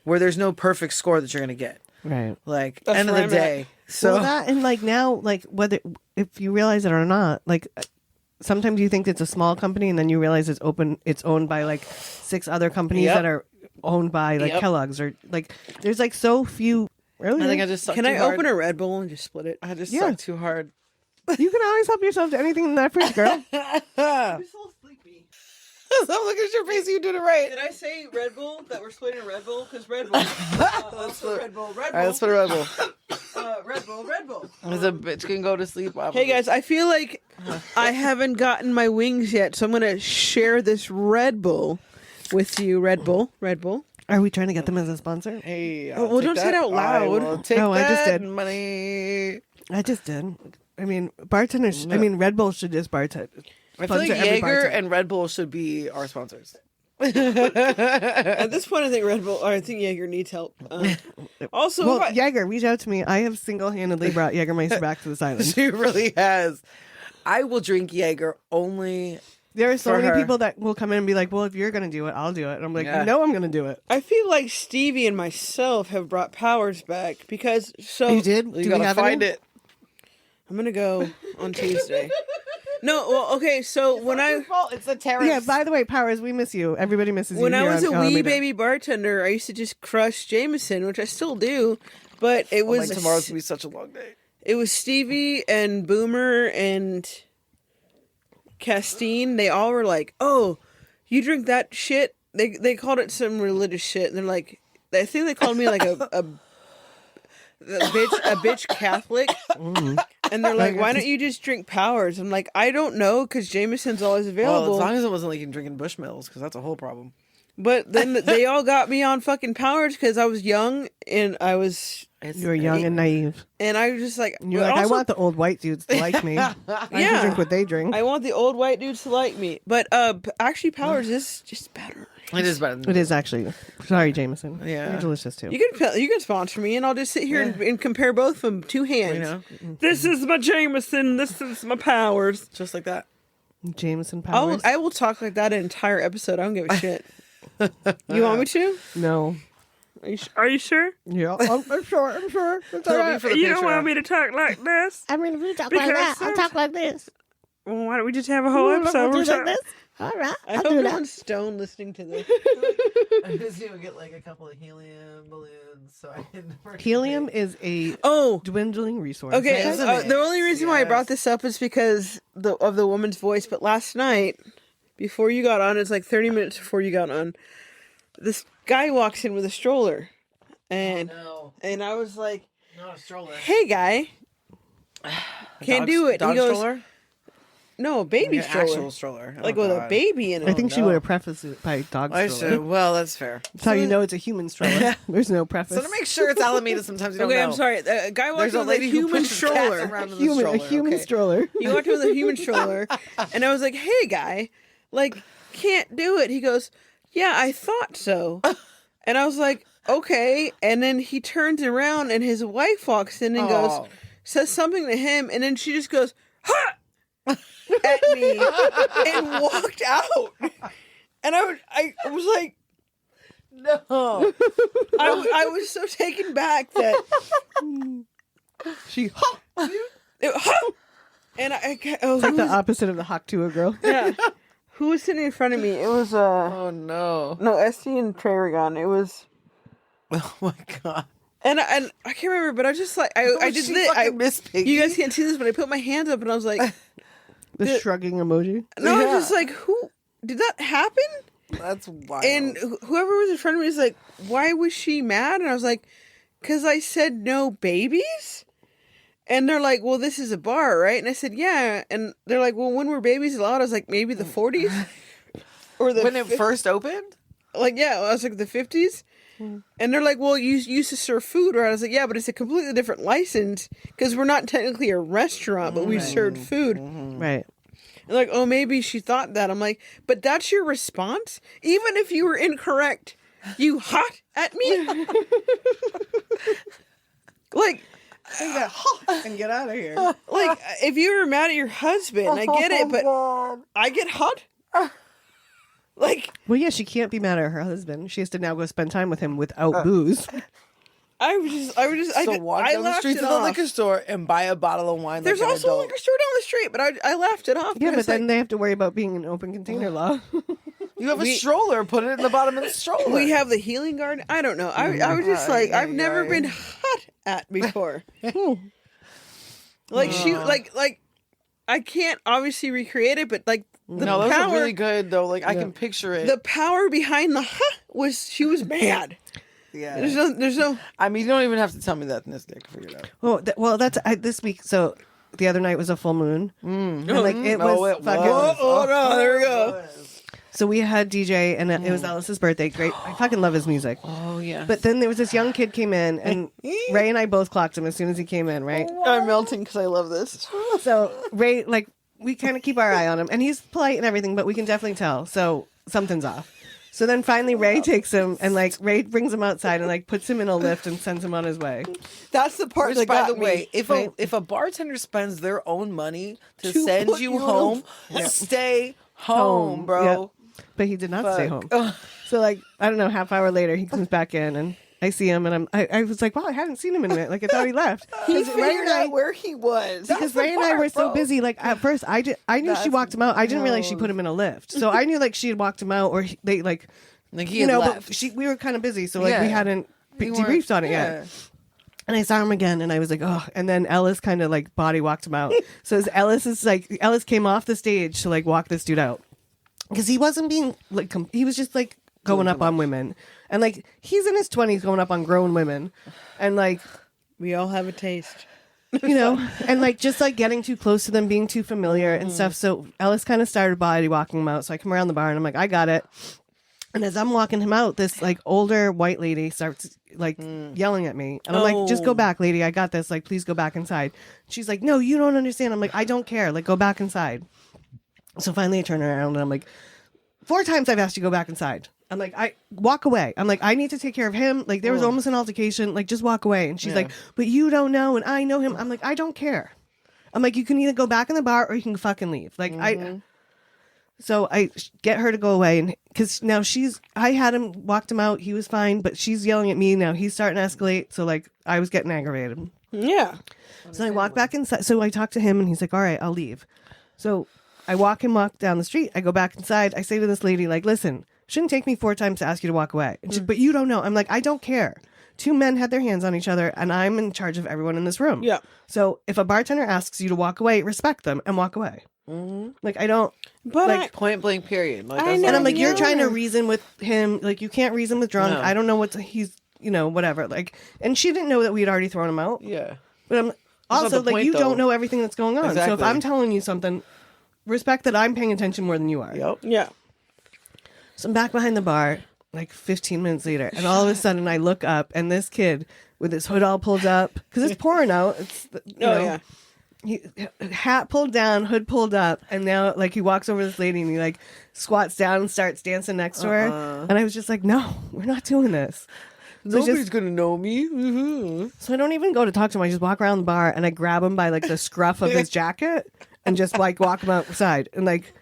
where there's no perfect score that you're gonna get. Right. Like That's end of where the I'm at. day. So Well, that and like now, like whether if you realize it or not, like sometimes you think it's a small company and then you realize it's owned by like 6 other companies Yep. that are owned by like Yep. Kellogg's, or like there's like so few. Really, I think I just sucked Can too I hard. open a Red Bull and just split it? I just Yeah. sucked too hard. you can always help yourself to anything in that fridge, girl. I'm so sleepy. So look at your face. You doing it right. Did I say Red Bull? That we're splitting a Red Bull? Because Red Bull. Also Red Bull. Red Bull. All right, let's put a Red Bull. Red Bull. Red Bull. As a bitch can go to sleep. Hey guys, I feel like I haven't gotten my wings yet, so I'm gonna share this Red Bull with you. Red Bull. Red Bull. Are we trying to get them as a sponsor? Hey, well, don't say it out loud. I take Oh, I just that did. money. I just did. I mean, bartenders. I mean, Red Bull should just bartend. I feel like sponsor every Jaeger bartender. and Red Bull should be our sponsors. At this point, I think Red Bull, or I think Jaeger needs help. Also, Well, if I- Jaeger, reach out to me. I have single-handedly brought Jägermeister back to this island. She really has. I will drink Jaeger only. There are so For many her. people that will come in and be like, "Well, if you're going to do it, I'll do it." And I'm like, Yeah. "No, I'm going to do it." I feel like Stevie and myself have brought powers back because You did? You Do we gotta have find any? it. I'm gonna go on Tuesday. No, well, okay. So when I It's the terrace. Yeah. By the way, Powers, we miss you. Everybody misses when you. I here was a on wee Alameda. baby bartender, I used to just crush Jameson, which I still do. But it was like tomorrow's gonna be such a long day. it was Stevie and Boomer and Castine. They all were like, "Oh, you drink that shit?" They called it some religious shit, and they're like, I think they called me like a bitch Catholic. And they're like, "Why don't you just drink Powers?" I'm like, "I don't know, because Jameson's always Well, available." as long as it wasn't like you drinking Bushmills, because that's a whole problem. But then they all got me on fucking Powers because I was young and I was You were young and naive. and I was just like, And you're but like, I also, want the old white dudes to like me. I can Yeah. drink what they drink. I want the old white dudes to like me. But actually, Powers is just better. It is better than It is actually. Sorry, Jameson. Yeah. You're delicious too. You can sponsor me, and I'll just sit here and compare both of them 2 hands. You know, This is my Jameson. This is my Powers. just like that. Jameson Powers. I will talk like that an entire episode. I don't give a shit. You want me to? No. Are you sure? Yeah, I'm sure. I'm sure. It's all It'll be right. for the Patreon. to talk like this? I mean, if you talk Because like that, I'll talk like this. Well, why don't we just have a whole episode? Do like this. All right, I I'll hope do no that. one's stoned listening to this. I just need to get like a couple of helium balloons so I can. Helium is a Oh, dwindling resource. okay. Isn't it? The only reason why I Yes. brought this up is because of the woman's voice. But last night, before you got on, it's like 30 minutes before you got on, this guy walks in with a stroller. And No, and I was like, not a stroller. "Hey, guy, Can't do it. Dog He goes, stroller? no, a baby An stroller. actual stroller. Like Oh, with a God. baby in it. I think she would have prefaced it by dog I stroller. should. Well, that's fair. That's how you know it's a human stroller. There's no preface. So to make sure it's Alameda, sometimes you don't Okay, know. I'm sorry. A guy walked There's in a with lady a who human pushes cats stroller. around in the Human, stroller. a human okay. stroller. He walked in with a human stroller, and I was like, "Hey, guy, like, can't do it." He goes, "Yeah, I thought so," and I was like, "Okay." And then he turns around, and his wife walks in and goes, says something to him, and then she just goes, "Ha!" at me and walked out. And I was like, No. I was so taken back that She and I it's like the opposite of the hawk to a girl. yeah. Who was sitting in front of me? It was Oh no. no Esty and Traegon. It was Oh my God. and I can't remember, but I just like I did She this. fucking Miss Piggy. You guys can't see this, but I put my hands up and I was like, The shrugging emoji. no, I Yeah. was just like, who did that happen? That's wild. And whoever was in front of me was like, why was she mad? And I was like, because I said no babies. And they're like, well, this is a bar, right? And I said, yeah. And they're like, well, when were babies allowed? I was like, maybe the 40s? Or the when it first opened? like, yeah, I was like, the 50s? And they're like, well, you used to serve food, right? I was like, yeah, but it's a completely different license because we're not technically a restaurant, but we served food. Right. And like, oh, maybe she thought that. I'm like, but that's your response? Even if you were incorrect, you hot at me? Like, And get out of here. like if you were mad at your husband, I get it, but I get hot? Like, Well, yeah, she can't be mad at her husband. She has to now go spend time with him without booze. I was just, So walk I down the laughed street it to the off. liquor store and buy a bottle of wine. There's like an also a adult. liquor store down the street, but I laughed it off. Yeah, but because, then like, they have to worry about being an open container law. You have a stroller. Put it in the bottom of the stroller. we have the healing garden. I don't know. I was just like, I've never been hot at before. Like she, like I can't obviously recreate it, but like the No, those power, are really good though. Like I can picture it. the power behind the was she was mad. yeah. There's no. I mean, you don't even have to tell me that in this day. I can figure it out. Well, that's this week. So the other night was a full moon. And like it No, was it fucking. was. Oh no! There we go. So we had DJ, and it was Alice's birthday. Great, I fucking love his music. Oh yeah. But then there was this young kid came in, and Ray and I both clocked him as soon as he came in. Right. I'm melting because I love this. So Ray, like, we kind of keep our eye on him, and he's polite and everything, but we can definitely tell. So something's off. So then finally Ray takes him, and like Ray brings him outside and like puts him in a lift and sends him on his way. That's the part Which, that by got the way, me. if a bartender spends their own money to To send put you you home, stay home, bro. Yeah. But he did not stay home. Fuck. So like I don't know, half hour later he comes back in and I see him and I was like, wow, I hadn't seen him in a minute. Like I thought he left. He 'Cause Ray figured and I- out where he was. because Ray and I were so bro. busy. Like at first, I knew she walked him out. I didn't realize she put him in a lift. So I knew like she had walked him out, or they like, Like he you had know. left. But we were kind of busy, so like Yeah. we hadn't We weren't- debriefed on it yeah. yet. And I saw him again, and I was like, oh. And then Ellis kind of like body walked him out. So as Ellis came off the stage to like walk this dude out because he wasn't being like he was just like going up on women, and like he's in his 20s going up on grown women, and like. We all have a taste. You know, and like just like getting too close to them, being too familiar and stuff. So Ellis kind of started body walking him out. So I come around the bar and I'm like, I got it. And as I'm walking him out, this like older white lady starts like yelling at me. And I'm like, just go back, lady. I got this. Like, please go back inside. She's like, no, you don't understand. I'm like, I don't care. Like, go back inside. So finally I turn around and I'm like, 4 times I've asked you to go back inside. I'm like, I walk away. I'm like, I need to take care of him. Like there was almost an altercation. Like just walk away. And she's like, but you don't know. And I know him. I'm like, I don't care. I'm like, you can either go back in the bar or you can fucking leave. Like so I get her to go away. And cause now I had him, walked him out. He was fine, but she's yelling at me now. He's starting to escalate. So like I was getting aggravated. Yeah. So I walk back inside. So I talk to him and he's like, all right, I'll leave. So I walk down the street. I go back inside. I say to this lady, like, listen, shouldn't take me 4 times to ask you to walk away. And but you don't know. I'm like, I don't care. 2 men had their hands on each other and I'm in charge of everyone in this room. Yeah. So if a bartender asks you to walk away, respect them and walk away. Like I don't, But like, Point blank. Period. Like, I that's know. and I'm like, Yeah. you're trying to reason with him. Like you can't reason with drunk. No. I don't know he's, whatever. Like, and she didn't know that we had already thrown him out. Yeah. But Also, the like, point, you though. don't know everything that's going on. So if Exactly. I'm telling you something, respect that I'm paying attention more than you are. Yep. Yeah. So I'm back behind the bar, like 15 minutes later, and all of a sudden I look up, and this kid with his hood all pulled up, because it's pouring out. It's, Yeah. hat pulled down, hood pulled up, and now like he walks over to this lady and he like squats down and starts dancing next to her. And I was just like, no, we're not doing this. So Nobody's gonna know me. Mm-hmm. So I don't even go to talk to him. I just walk around the bar and I grab him by like the scruff of his jacket and just like walk him outside and like.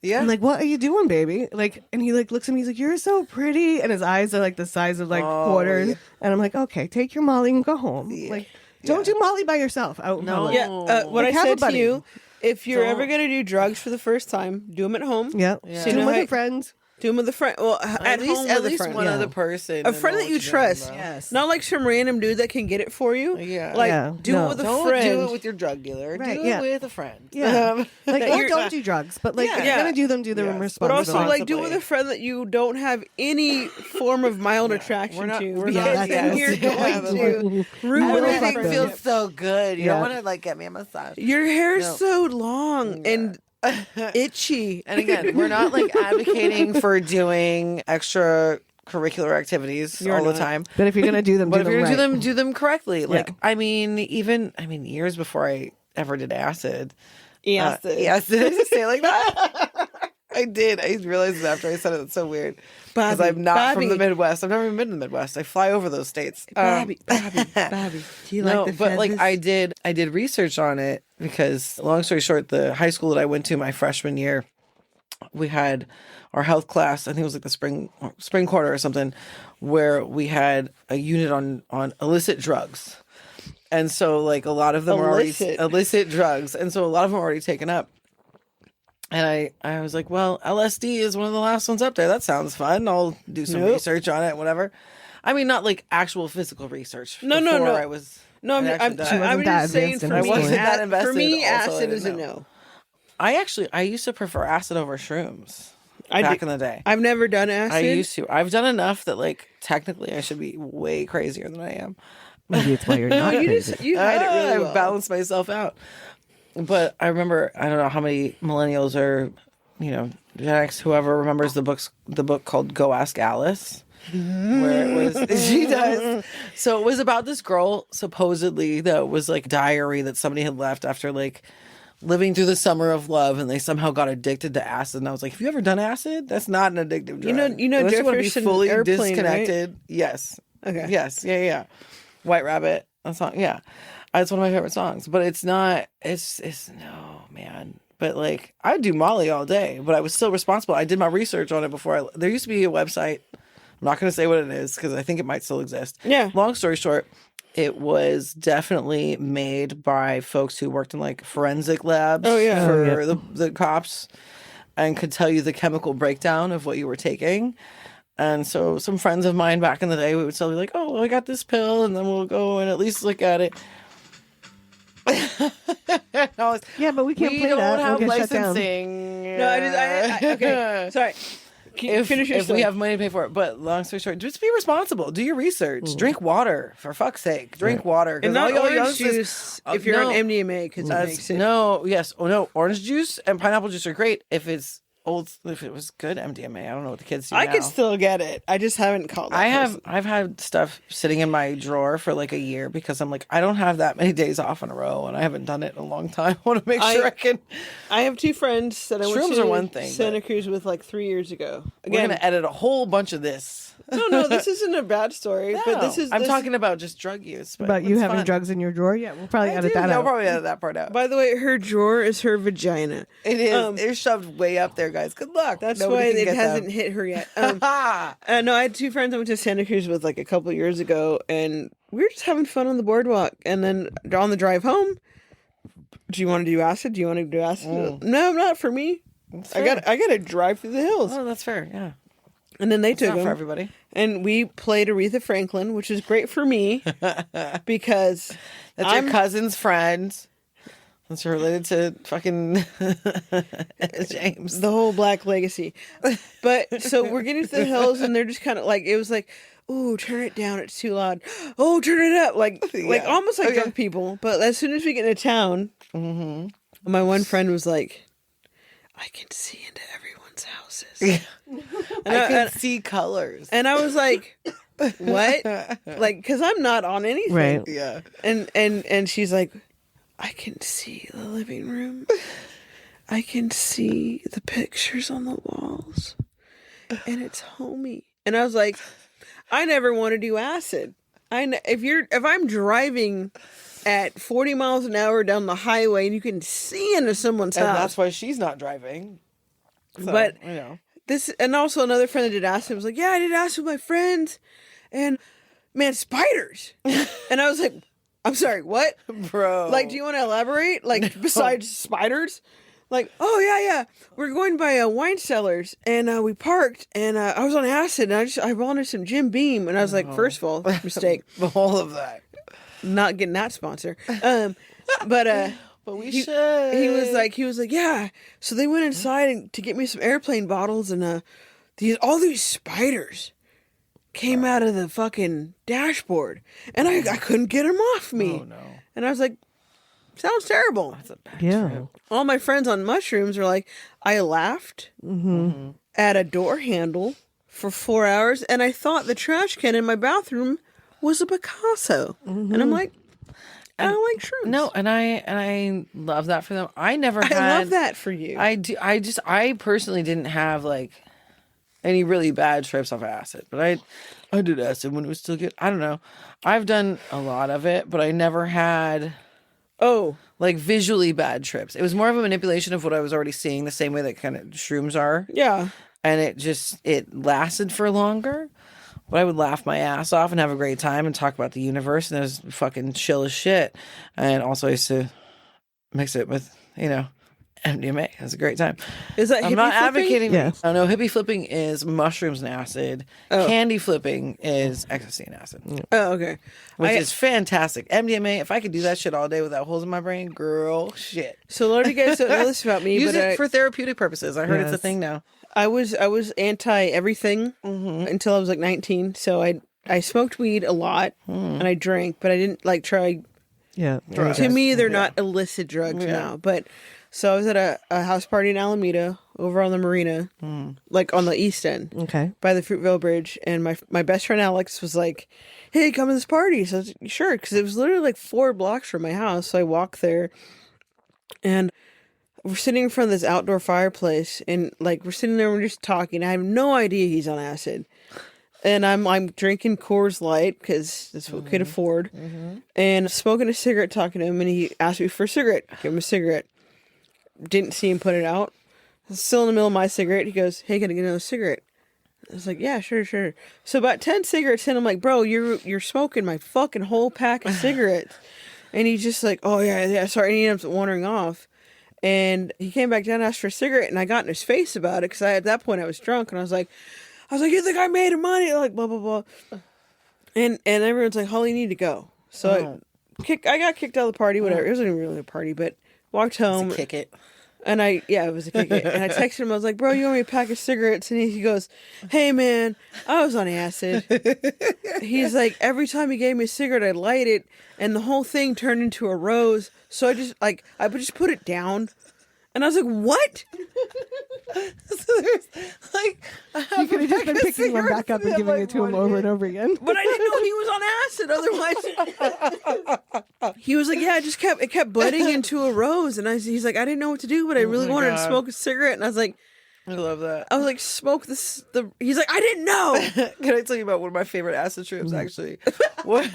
Yeah. I'm like, what are you doing, baby? Like, and he like looks at me. He's like, you're so pretty, and his eyes are like the size of like quarters. yeah. And I'm like, okay, take your Molly and go home. Like, don't do Molly by yourself out in No. public. Yeah. What Like, I have a said to buddy. you, if you're Don't- ever going to do drugs for the first time, do them at home. Yeah, Yeah. do You know with how- a friend. Do them with a friend. Well, at home at with a least friend. one Yeah. other person. A friend that you trust. Yes. Not like some random dude that can get it for you. Yeah. Like, Yeah. do No. it with a Don't friend. do it with your drug dealer. Right, Do yeah. it with a friend. Yeah, like, that or you're- don't do drugs, but like if Yeah. you're gonna do them, do them Yes. But responsibly. also, like, do it with Responsibly. a friend that you don't have any form of mild attraction We're not- to. we're Because not- then yes. you're Yeah, going to ruin Everything everything. feels so good. You Yeah. don't want to like get me a massage. Your hair's No. so long and itchy. And again, we're not like advocating for doing extracurricular activities You're all the not. time. but if you're gonna do them, But do if them you're right. gonna do them correctly, like Yeah. I mean, years before I ever did acid. Yes. Yes, did I just say it like that? I did. I realized it after I said it. It's so weird because Bobby, I'm not from the Bobby. Midwest. I've never even been in the Midwest. I fly over those states. Bobby. Do you No, like the but like feathers? I did research on it because, long story short, the high school that I went to my freshman year, we had our health class. I think it was like the spring quarter or something, where we had a unit on illicit drugs, and so like a lot of them were already Illicit. illicit drugs, and so a lot of them were already taken up. And I was like, well, LSD is one of the last ones up there. That sounds fun. I'll do some Nope. research on it, whatever. I mean, not like actual physical research. No. before I was. No, I'm, I actually I'm, died. She wasn't I'm that just saying advanced for in me, her wasn't that for invested, me, also I acid didn't is a know. no. I used to prefer acid over shrooms I back do- in the day. I've never done acid. I used to. I've done enough that like technically I should be way crazier than I am. Maybe it's why you're No, not you crazy. just you hide it really I well. balance myself out. But I remember, I don't know how many millennials or, Gen X, whoever remembers the book called Go Ask Alice, where it was, she does. So it was about this girl, supposedly, that was like diary that somebody had left after like living through the summer of love, and they somehow got addicted to acid. And I was like, have you ever done acid? That's not an addictive drug. You know Unless you wanna be Jefferson fully Airplane, right? disconnected. Yes. Okay. Yes. Yeah. White Rabbit. That song. Yeah. It's one of my favorite songs, but it's not, it's no, man. But like, I'd do Molly all day, but I was still responsible. I did my research on it before there used to be a website. I'm not going to say what it is because I think it might still exist. Yeah. Long story short, it was definitely made by folks who worked in like forensic labs for the cops and could tell you the chemical breakdown of what you were taking. And so some friends of mine back in the day, we would tell you like, oh, well, I got this pill, and then we'll go and at least look at it. No, Yeah, but we can't we play don't that. have We'll get shut down. licensing. No, okay. Sorry. Finish your If story. we have money to pay for it. But long story short, just be responsible. Do your research. Drink water, for fuck's sake. Drink water. 'Cause and not all y'all orange youngsters- juice if you're on MDMA because it makes it. No, yes. Oh, no. Orange juice and pineapple juice are great if it's old, if it was good MDMA. I don't know what the kids do I now. can still get it. I just haven't called. I've had stuff sitting in my drawer for like a year because I'm like, I don't have that many days off in a row and I haven't done it in a long time. I want to make sure I can. I have two friends that I went Shrooms to are one thing, Santa but- Cruz with like 3 years ago. We're Again, going to edit a whole bunch of this. no, this isn't a bad story, but this is. I'm this- talking about just drug use. But About you it's having fun. drugs in your drawer? Yeah, we'll probably I edit do. that Yeah, out. I'll probably edit that part out. By the way, her drawer is her vagina. It is. It's shoved way up there, guys. Good luck. That's Nobody why can it get hasn't them. hit her yet. Ah. No, I had two friends I went to Santa Cruz with like a couple years ago, and we were just having fun on the boardwalk. And then on the drive home, do you want to do acid? Do you want to do acid? No, not for me. I got to drive through the hills. Oh, that's fair. Yeah. And then they It's took not them, for everybody. and we played Aretha Franklin, which is great for me because That's your cousin's friend. That's related to fucking James. the whole Black legacy. But so we're getting to the hills, and they're just kind of like, it was like, ooh, turn it down, it's too loud. Oh, turn it up. Like almost like drunk people. But as soon as we get into town, my one friend was like, I can see into everyone's houses. And I can see colors. And I was like, what? Like, because I'm not on anything. Right. Yeah. And she's like, I can see the living room. I can see the pictures on the walls. And it's homey. And I was like, I never want to do acid. If I'm driving at 40 miles an hour down the highway and you can see into someone's And house. that's why she's not driving. So, But you know. this, and also another friend that did acid was like, yeah, I did acid with my friends, and man, spiders. And I was like, I'm sorry, what? Bro. Like, do you want to elaborate? Like, besides spiders? Like, oh, yeah. We're going by wine cellars, and we parked, and I was on acid, and I wanted some Jim Beam. And I was like, first of all, mistake. All of that. Not getting that sponsor. But we should. He was like, yeah. So they went Mm-hmm. inside to get me some airplane bottles, and all these spiders came out of the fucking dashboard, and I couldn't get them off me. Oh, no. And I was like, sounds terrible. That's a bad Yeah. trip. All my friends on mushrooms are like, I laughed at a door handle for 4 hours, and I thought the trash can in my bathroom was a Picasso. And I'm like, I don't like shrooms. No, and I love that for them. I never had. I love that for you. I do. I personally didn't have like any really bad trips off acid, but I did acid when it was still good. I don't know. I've done a lot of it, but I never had like visually bad trips. It was more of a manipulation of what I was already seeing, the same way that kind of shrooms are. Yeah. And it lasted for longer. But I would laugh my ass off and have a great time and talk about the universe, and it was fucking chill as shit. And also I used to mix it with, MDMA. It was a great time. Is that I'm hippie not flipping? advocating. Yeah. Oh, no, hippie flipping is mushrooms and acid. Candy flipping is ecstasy and acid, Oh, okay. which is fantastic. MDMA, if I could do that shit all day without holes in my brain, girl, shit. So a lot of you guys don't know this about me, Use but it for therapeutic purposes. I heard it's a Yes. thing now. I was anti everything until I was like 19. So I smoked weed a lot and I drank, but I didn't like try. Yeah. To me, they're not illicit drugs now. But so I was at a house party in Alameda over on the marina, like on the east end. Okay. By the Fruitvale Bridge, and my best friend Alex was like, "Hey, come to this party." So I was like, sure, because it was literally like 4 blocks from my house. So I walked there, and we're sitting in front of this outdoor fireplace, and like we're sitting there, we're just talking. I have no idea he's on acid, and I'm drinking Coors Light because that's what we could afford, and smoking a cigarette, talking to him, and he asked me for a cigarette. Give him a cigarette. Didn't see him put it out. Still in the middle of my cigarette. He goes, "Hey, can I get another cigarette?" I was like, "Yeah, sure." So about 10 cigarettes in, I'm like, "Bro, you're smoking my fucking whole pack of cigarettes." And he's just like, "Oh yeah, sorry." And he ends up wandering off. And he came back down and asked for a cigarette, and I got in his face about it because at that point I was drunk, and I was like, "You think I made money?" Like blah blah blah. And everyone's like, "Holly, you need to go." So I got kicked out of the party. Whatever. It wasn't even really a party, but walked home. Kick it. And it was a kick it. And I texted him. I was like, "Bro, you owe me a pack of cigarettes?" And he goes, "Hey man, I was on acid." He's like, every time he gave me a cigarette, I'd light it, and the whole thing turned into a rose. So I would just put it down, and I was like, "What?" So there's like You could have just been picking one back up and giving it to him over and over again. But I didn't know he was on acid. Otherwise, he was like, "Yeah, it kept budding into a rose." And he's like, "I didn't know what to do, but I really my wanted to God. smoke a cigarette." And I was like, I love that. "Smoke this." He's like, "I didn't know." Can I tell you about one of my favorite acid trips? Actually, was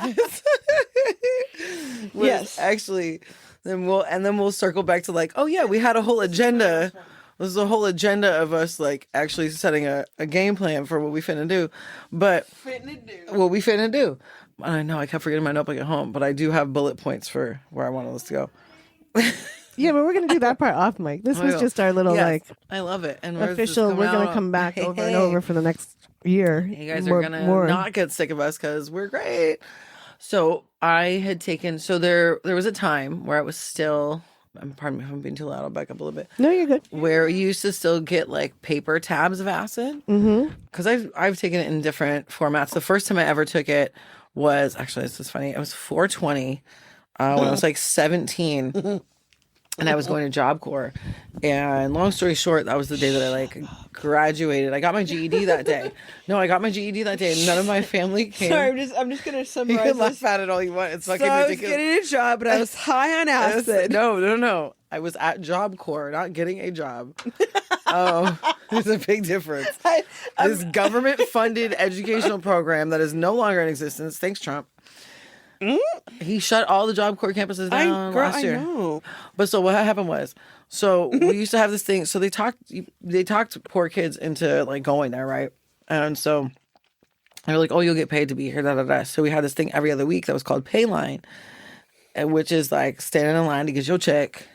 Yes. actually. Then we'll circle back to like, oh yeah, we had a whole agenda. There's a whole agenda of us like actually setting a game plan for what we finna do. But what we finna do. I know I kept forgetting my notebook at home, but I do have bullet points for where I want us to go. Yeah, but we're going to do that part off mic. This was just our little Yes, like I love it. And official. We're going to come back over and over for the next year. You guys are gonna not get sick of us because we're great. So I had taken. So there was a time where I was still pardon me if I'm being too loud, I'll back up a little bit. No, you're good. Where you used to still get like paper tabs of acid. Because I've taken it in different formats. The first time I ever took it was, actually, this is funny. It was 420 when I was like 17. And I was going to Job Corps. And long story short, that was the day that I like graduated. I got my GED that day. No, I got my GED that day. None of my family came. Sorry, I'm just gonna You summarize can this. laugh at it all you want. It's fucking So I was ridiculous. getting a job, but I was high on acid. No. I was at Job Corps, not getting a job. Oh, there's a big difference. This government-funded educational program that is no longer in existence. Thanks, Trump. He shut all the Job Corps campuses down last year. I know. But so what happened was, so we used to have this thing. So they talked poor kids into like going there, right? And so they were like, "Oh, you'll get paid to be here." Da da da. So we had this thing every other week that was called Payline, which is like standing in line to get your check,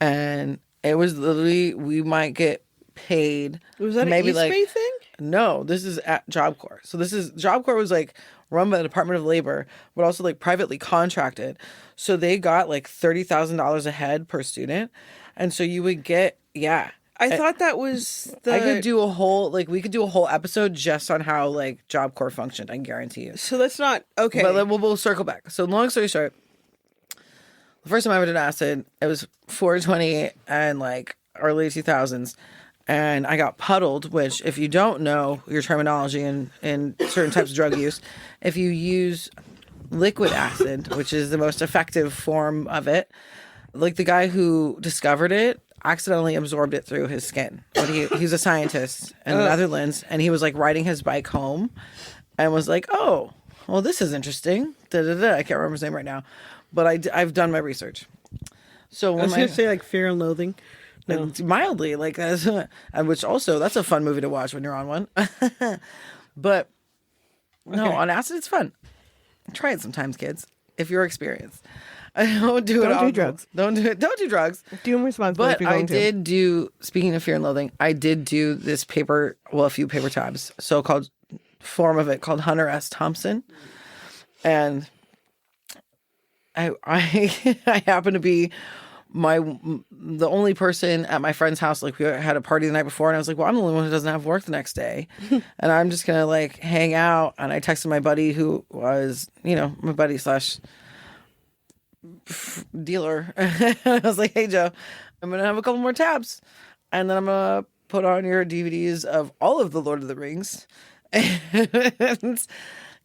and it was literally we might get paid. Was that maybe an East Bay thing? No, this is at Job Corps. So Job Corps was like run by the Department of Labor, but also like privately contracted. So they got like $30,000 a head per student. And so you would get, I thought that was I could do we could do a whole episode just on how like Job Corps functioned, I guarantee you. So that's not, okay. But we'll circle back. So long story short, the first time I ever did acid, it was 420 and like early 2000s. And I got puddled, which if you don't know your terminology in certain types of drug use, if you use liquid acid, which is the most effective form of it, like the guy who discovered it accidentally absorbed it through his skin. But he's a scientist in the Netherlands, and he was like riding his bike home and was like, "Oh, well, this is interesting." Da, da, da. I can't remember his name right now, but I've done my research. So I when was going to say like Fear and Loathing. No. Mildly, like that's which also that's a fun movie to watch when you're on one. But no, on acid it's fun. Try it sometimes, kids, if you're experienced. Don't do drugs. Don't do it. Don't do drugs. Do them responsibly. But if you're going did do. Speaking of Fear and Loathing, I did do this a few paper tabs, so-called form of it called Hunter S. Thompson, and I I happen to be the only person at my friend's house. Like we had a party the night before, and I was like, well, I'm the only one who doesn't have work the next day, and I'm just gonna like hang out. And I texted my buddy who was, my buddy slash dealer. I was like, hey Joe, I'm gonna have a couple more tabs, and then I'm gonna put on your DVDs of all of the Lord of the Rings. And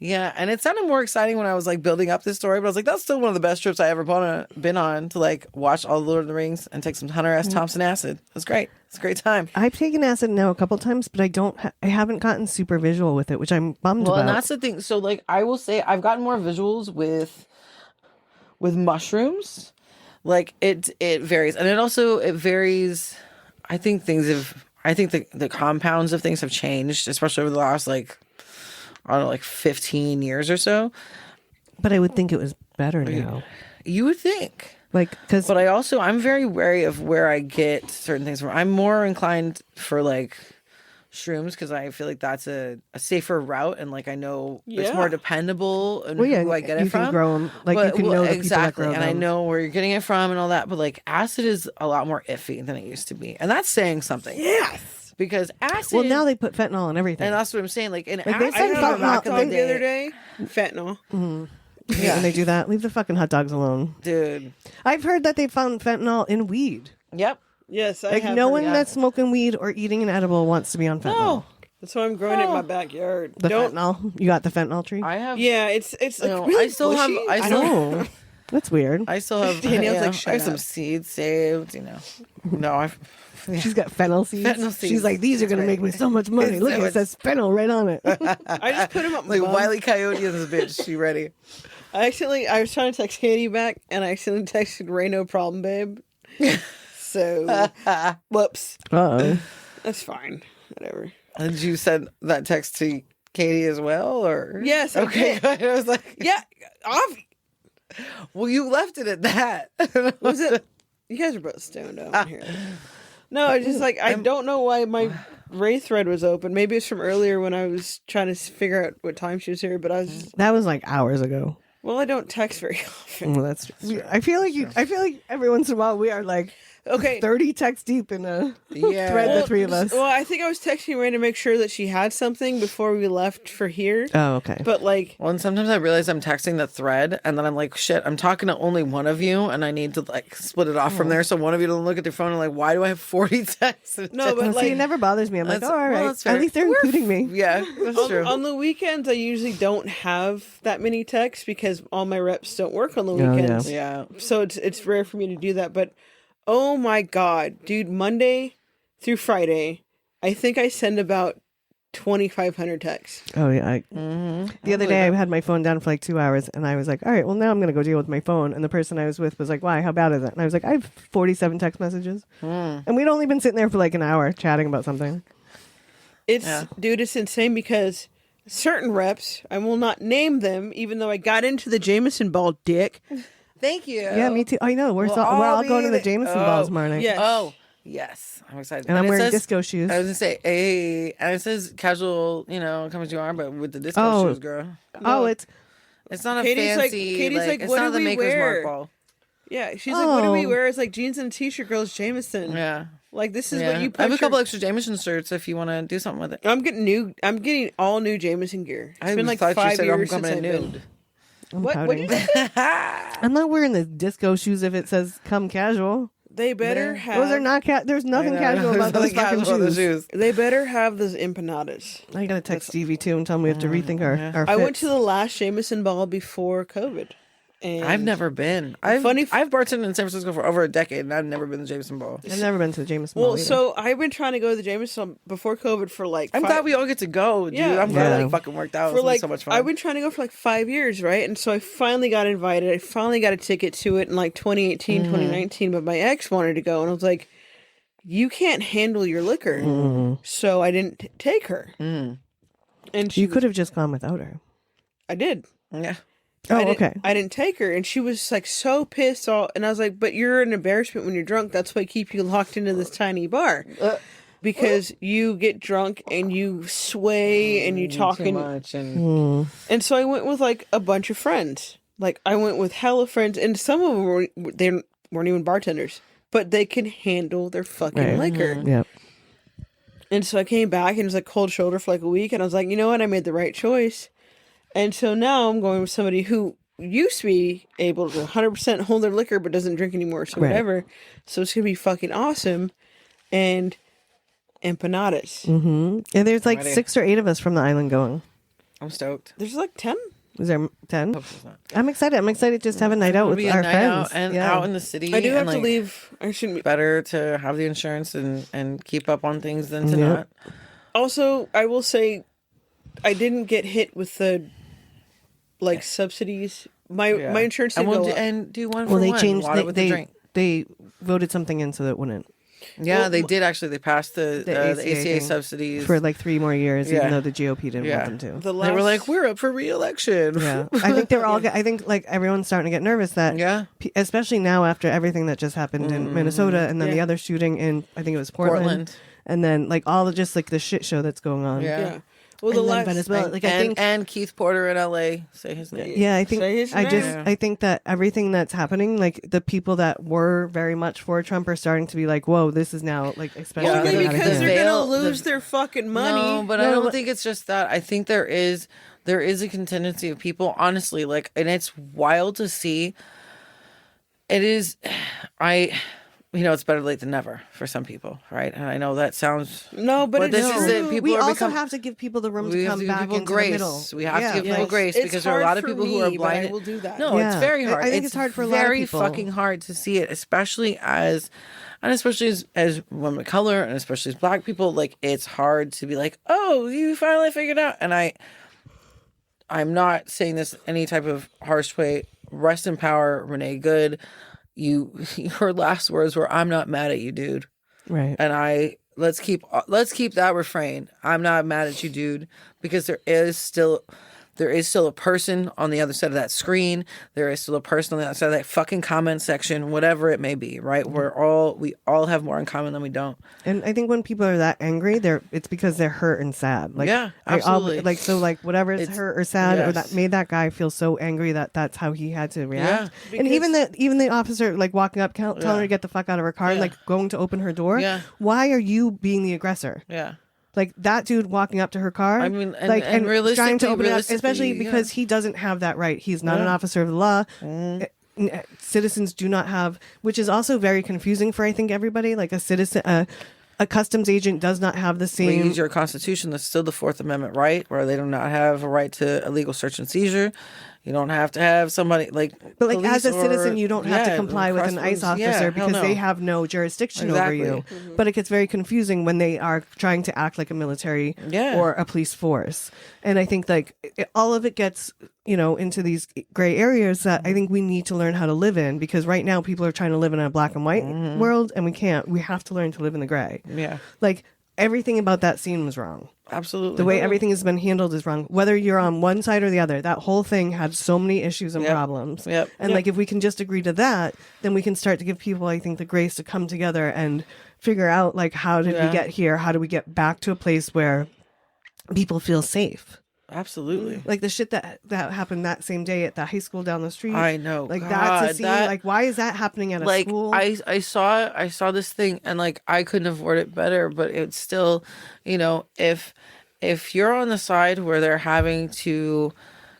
yeah, and it sounded more exciting when I was like building up this story, but I was like, that's still one of the best trips I ever been on to like watch all the Lord of the Rings and take some Hunter S. Thompson acid. It was great. It's a great time. I've taken acid now a couple times, but I haven't gotten super visual with it, which I'm bummed about. Well, and that's the thing. So like I will say I've gotten more visuals with mushrooms. Like it varies, and it varies. I think the compounds of things have changed, especially over the last like, I don't know, like 15 years or so. But I would think it was better now. You would think. But I'm very wary of where I get certain things from. I'm more inclined for like shrooms because I feel like that's a safer route, and like I know it's more dependable and who I get it from. You can grow them. You can know the exactly, people that grow and them. I know where you're getting it from and all that. But like acid is a lot more iffy than it used to be, and that's saying something. Yes. Because acid. Well, now they put fentanyl in everything, and that's what I'm saying. Like in they acid, said I had a fentanyl hot dog the other day. Fentanyl. Yeah, and they do that. Leave the fucking hot dogs alone, dude. I've heard that they found fentanyl in weed. Yep. Yes, I have. No one that's smoking weed or eating an edible wants to be on fentanyl. No. That's why I'm growing it in my backyard. Fentanyl. You got the fentanyl tree? I have. Yeah, it's like No, really I still have. bushy. I still. know. That's weird. I still have. Danielle's like, I shut have some up. seeds saved. No, I've. She's got fennel seeds. Fentanyl seeds. She's like, these are going to make me so much money. Look, it says fennel right on it. I just put him up my Like bum. Wile E. Coyote and this bitch. She ready. I was trying to text Katie back, and I accidentally texted Ray, no problem, babe. So, whoops. Uh-oh. That's fine. Whatever. Did you send that text to Katie as well, or? Yes. I Okay. did. Good. I was like, Yeah. well, you left it at that. Was it? You guys are both stoned out here. No, it's just like I don't know why my Ray thread was open. Maybe it's from earlier when I was trying to figure out what time she was here. But I was just, That was like hours ago. Well, I don't text very often. Well, that's true. I feel like every once in a while we are like Okay. 30 texts deep in a Yeah. thread, the three of us. Well, I think I was texting Ray to make sure that she had something before we left for here. Oh, okay. But like, Well, and sometimes I realize I'm texting the thread, and then I'm like, shit, I'm talking to only one of you, and I need to like split it off from there, so one of you don't look at their phone and like, why do I have 40 texts? No, but See, like, it never bothers me. I'm like, That's- oh, all well, right. that's fair. At least they're including me. Yeah, that's true. on the weekends, I usually don't have that many texts because all my reps don't work on the yeah. weekends. Yeah. So it's rare for me to do that. But oh my God, dude, Monday through Friday, I think I send about 2,500 texts. Oh, yeah. The other day I had my phone down for like 2 hours and I was like, all right, well, now I'm going to go deal with my phone. And the person I was with was like, why? How bad is it? And I was like, I have 47 text messages. And we'd only been sitting there for like an hour chatting about something. Dude, it's insane because certain reps, I will not name them, even though I got into the Jameson ball dick. Thank you. Yeah, me too. I know. We're We'll all be going to the there. Jameson balls tomorrow night. Yes. Oh, yes. I'm excited. And I'm it wearing says- disco shoes. I was gonna say, hey, and it says casual, come as you are, but with the disco Oh. shoes, girl. Oh, it's It's not a Katie's like- fancy. Katie's like, it's what not do the we Maker's wear? Mark ball. Yeah, she's like, what do we Oh. wear? It's like jeans and a t-shirt, girls, Jameson. Yeah. Like, this is Yeah. what you put I have a your- couple extra Jameson shirts if you want to do something with it. I'm getting all new Jameson gear. It's been like thought you 5 said years I'm since coming I've in been. nude. What did you say? I'm not wearing the disco shoes if it says come casual. They better have. Those are not there's nothing I know. casual about There's those nothing fucking casual about shoes. the They better have those empanadas. I gotta text Stevie too and tell him we have to rethink our I went fits. to the last Jameson ball before COVID. And I've never been. I've bartended in San Francisco for over a decade, and I've never been to Jameson Ball. I've never been to the Jameson Well, Ball either. so I've been trying to go to the Jameson before COVID for like. I'm glad we all get to go, dude. Yeah. I'm glad Yeah. it fucking worked out. for It's like so much fun. I've been trying to go for like 5 years, right? And so I finally got invited. I finally got a ticket to it in like 2018, 2019. But my ex wanted to go, and I was like, "You can't handle your liquor," so I didn't take her. And she, you could have just gone without her. I did. Yeah. Oh, I didn't, okay. I didn't take her, and she was like so pissed off. And I was like, "But you're an embarrassment when you're drunk. That's why I keep you locked into this tiny bar." Because you get drunk and you sway and you talk Too and much. And so I went with like a bunch of friends. Like I went with hella friends, and some of them weren't even bartenders, but they can handle their fucking Right. liquor. Yep. And so I came back and it was like cold shoulder for like a week, and I was like, you know what, I made the right choice. And so now I'm going with somebody who used to be able to 100% hold their liquor but doesn't drink anymore, so Right. whatever. So it's gonna be fucking awesome. And empanadas. And there's like Ready. 6 or 8 of us from the island going. I'm stoked. There's like 10. Is there 10? Hope it's not. I'm excited. I'm excited just to have a night out It'll with be a our night friends. out and Yeah. out in the city. I do and, have to like, leave. I shouldn't be. Better to have the insurance and keep up on things than to Yep. not. Also, I will say, I didn't get hit with the like subsidies. My insurance and didn't we'll go do, up. and do one Well, for they one. changed. Water with the drink. They voted something in so that it wouldn't Yeah, they did actually. They passed the ACA thing subsidies for like 3 more years, Yeah. even though the GOP didn't Yeah. want them to. The They were last- like, "We're up for re-election." Yeah, I think they're all. I think like everyone's starting to get nervous that, Yeah. especially now after everything that just happened in Minnesota, and then the Yeah. other shooting in I think it was Portland, and then like all of just like the shit show that's going on. Yeah. yeah. Well, And the then last Venezuela, like I and, think. and Keith Porter in LA, say his name. Yeah, I think Say his I just name. I think that everything that's happening, like the people that were very much for Trump are starting to be like, whoa, this is now like especially Yeah. only getting out of because hand. they're Veil- gonna lose their fucking money. No, but I don't think it's just that. I think there is a contingency of people, honestly, like, and it's wild to see. It is, it's better late than never for some people, right? And I know that sounds No, but this it's is true. it. People We are also become- have to give people the room we to have come to give back people into grace. the middle. We have to give Yeah. people grace It's because there are a hard lot of for people who me, are but blinded. I will do that. No, Yeah. it's very hard. I think it's hard for a lot of very people. fucking hard to see it, especially as women of color and especially as Black people. Like, it's hard to be like, oh, you finally figured out. And I'm not saying this any type of harsh way. Rest in power, Renee Good. Her last words were, "I'm not mad at you, dude." Right. And let's keep that refrain. I'm not mad at you, dude, because there is still there is still a person on the other side of that screen. There is still a person on the other side of that fucking comment section, whatever it may be, right? We all have more in common than we don't. And I think when people are that angry, it's because they're hurt and sad. Like, yeah, absolutely. Whatever is hurt or sad or that made that guy feel so angry that's how he had to react. Yeah, and even the officer like walking up, telling her to get the fuck out of her car, like going to open her door. Yeah. Why are you being the aggressor? Yeah. Like that dude walking up to her car. I mean, and trying to open it up, realistically, especially because he doesn't have that right. He's not an officer of the law. Citizens do not have, which is also very confusing for I think everybody. Like a citizen, a customs agent does not have the same. We use your Constitution. That's still the Fourth Amendment right, where they do not have a right to illegal search and seizure. You don't have to have somebody like. But like as a citizen, you don't have to comply with an ICE officer because they have no jurisdiction over you. But it gets very confusing when they are trying to act like a military or a police force. And I think like all of it gets, into these gray areas that I think we need to learn how to live in, because right now people are trying to live in a black and white world and we can't. We have to learn to live in the gray. Yeah. Like everything about that scene was wrong. Absolutely. The way everything has been handled is wrong. Whether you're on one side or the other, that whole thing had so many issues and problems. Yep. And like if we can just agree to that, then we can start to give people, I think, the grace to come together and figure out like how did we get here? How do we get back to a place where people feel safe? Absolutely. Like the shit that happened that same day at the high school down the street. I know. Like God, that's a scene. Like why is that happening at a school? I saw this thing and like I couldn't have worded it better, but it's still, if you're on the side where they're having to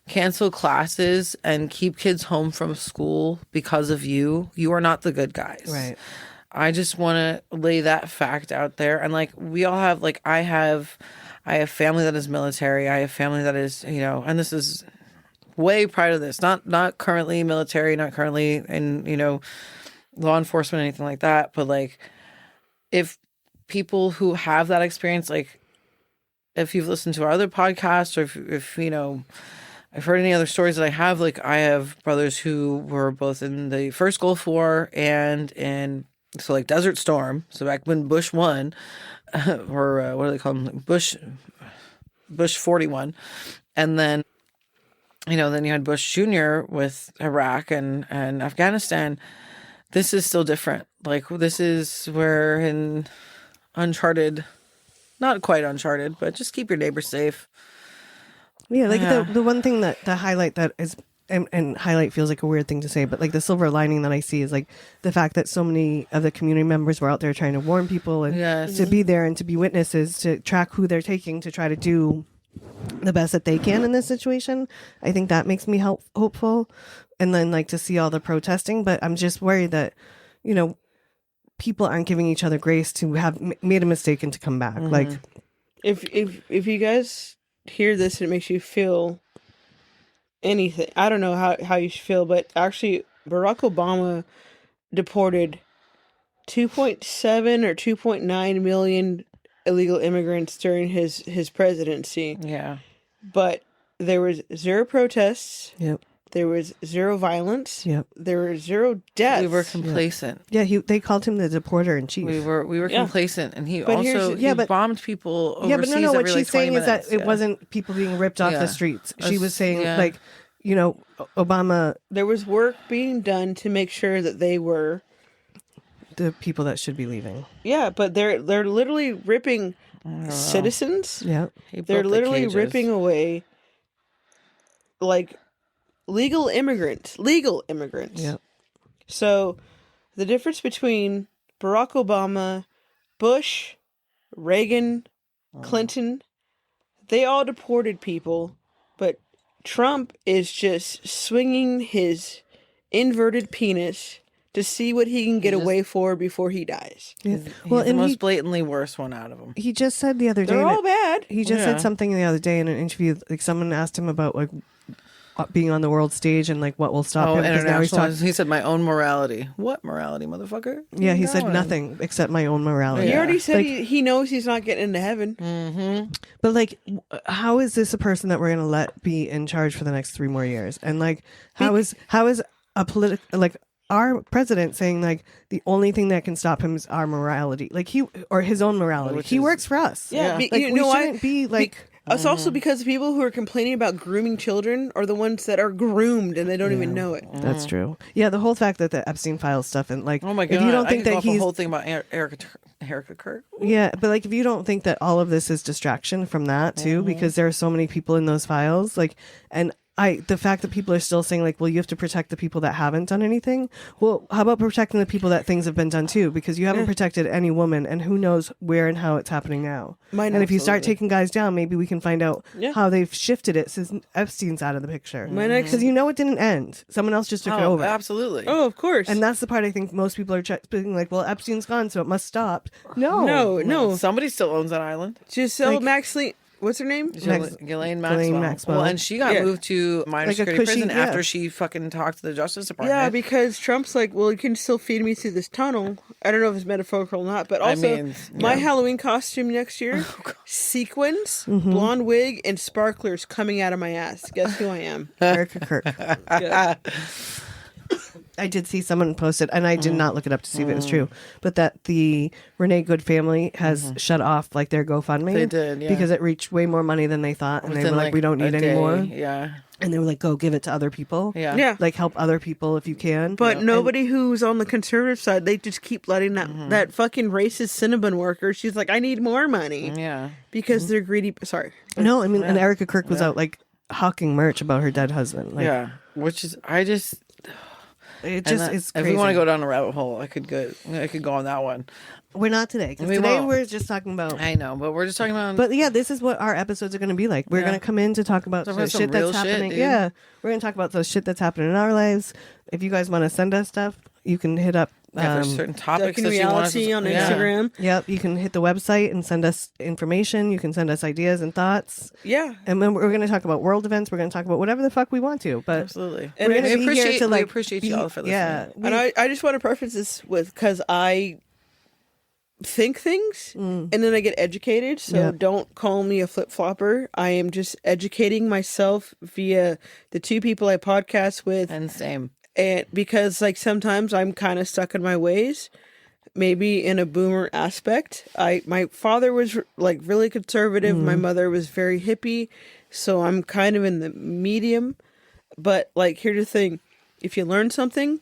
cancel classes and keep kids home from school because of you are not the good guys. Right. I just want to lay that fact out there. And like we all have, like I have family that is military. I have family that is, and this is way prior to this, not currently military, not currently in, law enforcement, anything like that. But like if people who have that experience, like if you've listened to our other podcasts, or if I've heard any other stories that I have, like I have brothers who were both in the first Gulf War and in like Desert Storm. So back when Bush won, or what do they call them? Bush 41. And then, then you had Bush Jr. with Iraq and Afghanistan. This is still different. Like this is where in uncharted, not quite uncharted, but just keep your neighbors safe. Yeah, like the one thing that the highlight that is, and highlight feels like a weird thing to say, but like the silver lining that I see is like the fact that so many of the community members were out there trying to warn people and to be there and to be witnesses, to track who they're taking, to try to do the best that they can in this situation. I think that makes me hopeful. And then like to see all the protesting, but I'm just worried that, people aren't giving each other grace to have made a mistake and to come back. Mm-hmm. Like if you guys hear this and it makes you feel anything, I don't know how you should feel, but actually Barack Obama deported 2.7 or 2.9 million illegal immigrants during his presidency. Yeah. But there was zero protests. Yep. There was zero violence. Yep. There were zero deaths. We were complacent. Yeah, they called him the deporter in chief. We were complacent, and he bombed people overseas. Yeah, but no. What she's saying is that it it wasn't people being ripped off the streets. She was saying like, Obama. There was work being done to make sure that they were the people that should be leaving. Yeah, but they're literally ripping citizens. Yeah, they're literally ripping away like legal immigrants. Yeah. So the difference between Barack Obama, Bush, Reagan, Clinton, they all deported people, but Trump is just swinging his inverted penis to see what he can get away for before he dies. Yeah. He's the most blatantly worst one out of them. He just said the other day. They're all bad. He just said something the other day in an interview. Like someone asked him about like being on the world stage and like what will stop him. International. He said my own morality. What morality, motherfucker? Yeah, he said nothing except my own morality. He already said he knows he's not getting into heaven. Mm-hmm. But like, how is this a person that we're going to let be in charge for the next 3 more years? And like, how is a political like our president saying like the only thing that can stop him is our morality, like his own morality. He works for us. Yeah, like, we shouldn't be like. It's also because the people who are complaining about grooming children are the ones that are groomed and they don't even know it. That's true. Yeah, the whole fact that the Epstein files stuff and like, Oh my god! if you don't think I could go that off a he's whole thing about Erica Kirk. yeah, but like if you don't think that all of this is distraction from that too, because there are so many people in those files, like, and the fact that people are still saying like, well, you have to protect the people that haven't done anything. Well, how about protecting the people that things have been done to? Because you haven't protected any woman, and who knows where and how it's happening now. And if you start taking guys down, maybe we can find out how they've shifted it since Epstein's out of the picture. Because you know it didn't end. Someone else just took it over. Absolutely. Oh, of course. And that's the part I think most people are being like, well, Epstein's gone, so it must stop. No. Somebody still owns that island. Giselle Maxley. What's her name? Ghislaine Maxwell. Well, and she got moved to minor Like a security cushy- prison yeah. after she fucking talked to the Justice Department. Yeah, because Trump's like, well, you can still feed me through this tunnel. I don't know if it's metaphorical or not, but also my Halloween costume next year, sequins, blonde wig, and sparklers coming out of my ass. Guess who I am? Erica Kirk. Yeah. I did see someone posted, and I did not look it up to see if it was true, but that the Renee Good family has shut off like their GoFundMe. They did, yeah. Because it reached way more money than they thought, and they Within, were like, we don't a need any day. more. Yeah. And they were like, go give it to other people. Yeah. Yeah. Like help other people if you can. But nobody who's on the conservative side, they just keep letting that fucking racist Cinnabon worker. She's like, I need more money. Yeah. Because they're greedy. Sorry. No, I mean, and Erica Kirk was out like hawking merch about her dead husband. Like, Yeah. Which is, it just is crazy. if we want to go down a rabbit hole, I could go on that one. We're not today, because We today won't. we're just talking about. I know, but we're just talking about. But yeah, this is what our episodes are going to be like. We're going to come in to talk about Talk the about some shit that's real shit, happening. dude. Yeah, we're going to talk about the shit that's happening in our lives. If you guys want to send us stuff, you can hit up. if there's certain topics Ducking that you want us Reality to, on yeah. Instagram. Yep, you can hit the website and send us information. You can send us ideas and thoughts. Yeah. And then we're going to talk about world events. We're going to talk about whatever the fuck we want to. But Absolutely. And we're I going to be here to like we appreciate y'all for listening. Yeah, And I just want to preface this with, because I think things and then I get educated. So don't call me a flip-flopper. I am just educating myself via the two people I podcast with. And same. And because like sometimes I'm kind of stuck in my ways, maybe in a boomer aspect. My father was like really conservative. My mother was very hippie. So I'm kind of in the medium. But like, here's the thing. If you learn something,